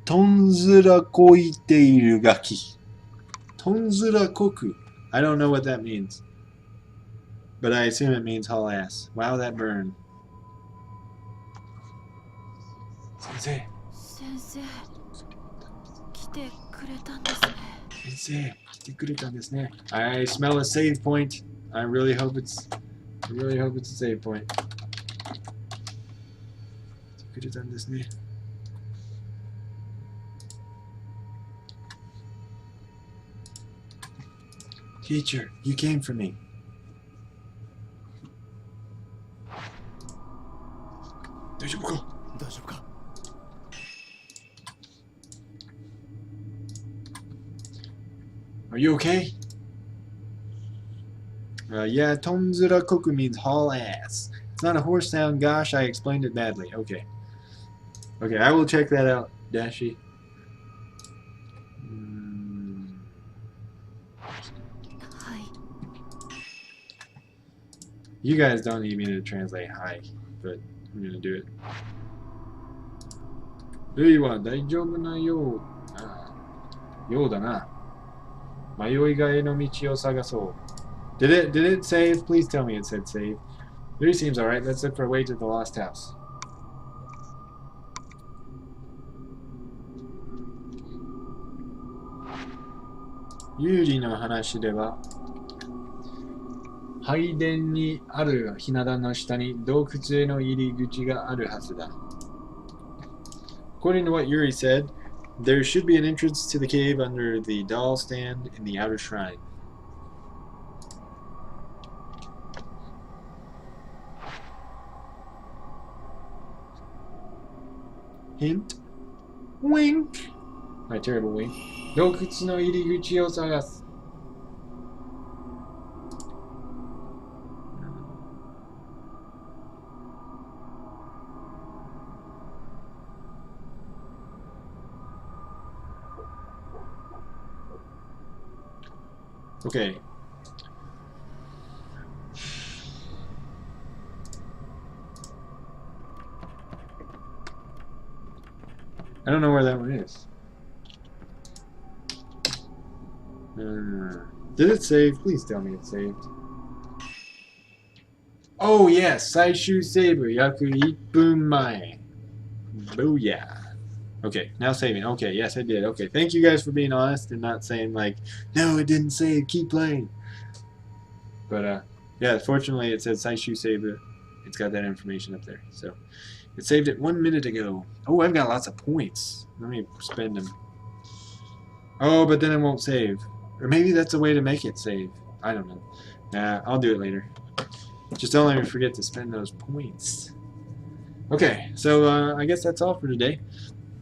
とんずらこいているガキ。とんずらこく. I don't know what that means. But I assume it means haul ass. Wow, that burn. 先生。来てくれたんですね。先生、来てくれたんですね。I smell a save point. I really hope it's a save point. 来てくれたんですね。Teacher, you came for me. Are you okay? Yeah, Tonzura Koku means haul ass. It's not a horse sound, gosh, I explained it badly. Okay. Okay, I will check that out, Dashi. You guys don't need me to translate hi, but I'm gonna do it. ルイは大丈夫なようだな。迷いがえの道を探そう。Did it save? Please tell me it said save. 3 seems alright. Let's look for a way to the lost house. Yuriの話では、拝殿にあるひな壇の下に洞窟への入り口があるはずだ。According to what Yuri said, there should be an entrance to the cave under the doll stand in the outer shrine. Hint. Wink. My terrible wink. 洞窟の入り口を探す。Okay. I don't know where that one is. Did it save? Please tell me it saved. Oh yes! 最終セーブ約1分前. Booyah. Okay, now saving. Okay, yes I did. Okay, thank you guys for being honest and not saying like, no it didn't save, keep playing. But yeah, fortunately it says 最終セーブ. It's got that information up there. So it saved it 1 minute ago. Oh, I've got lots of points. Let me spend them. Oh, but then it won't save. Or maybe that's a way to make it save. I don't know. Nah, I'll do it later. Just don't let me forget to spend those points. Okay, so I guess that's all for today.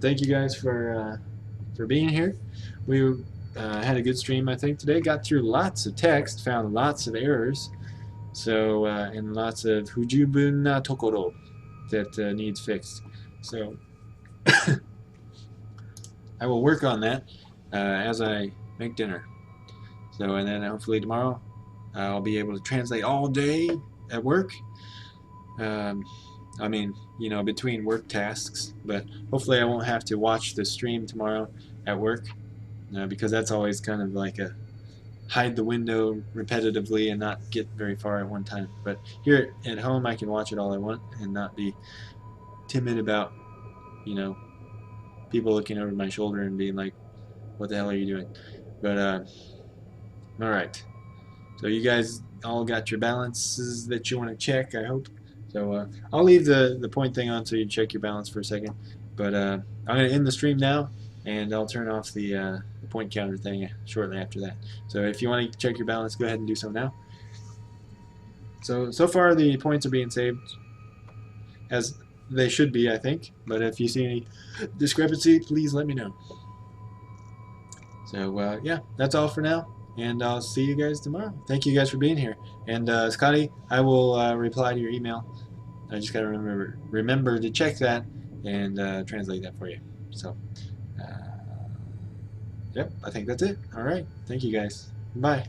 Thank you guys for being here. We had a good stream, I think, today. Got through lots of text, found lots of errors, so and lots of hujubun na tokoro that needs fixed. So I will work on that as I make dinner. So and then hopefully tomorrow I'll be able to translate all day at work. I mean, you know, between work tasks, but hopefully I won't have to watch the stream tomorrow at work because that's always kind of like a hide the window repetitively and not get very far at one time. But here at home I can watch it all I want and not be timid about, you know, people looking over my shoulder and being like, what the hell are you doing? But alright, so you guys all got your balances that you want to check, I hope. So I'll leave the point thing on so you can check your balance for a second. But I'm going to end the stream now, and I'll turn off the point counter thing shortly after that. So if you want to check your balance, go ahead and do so now. So far the points are being saved as they should be, I think. But if you see any discrepancy, please let me know. So yeah, that's all for now. And I'll see you guys tomorrow. Thank you guys for being here. And Scotty, I will reply to your email. I just gotta remember to check that and translate that for you. So, yep, I think that's it. All right. Thank you guys. Bye.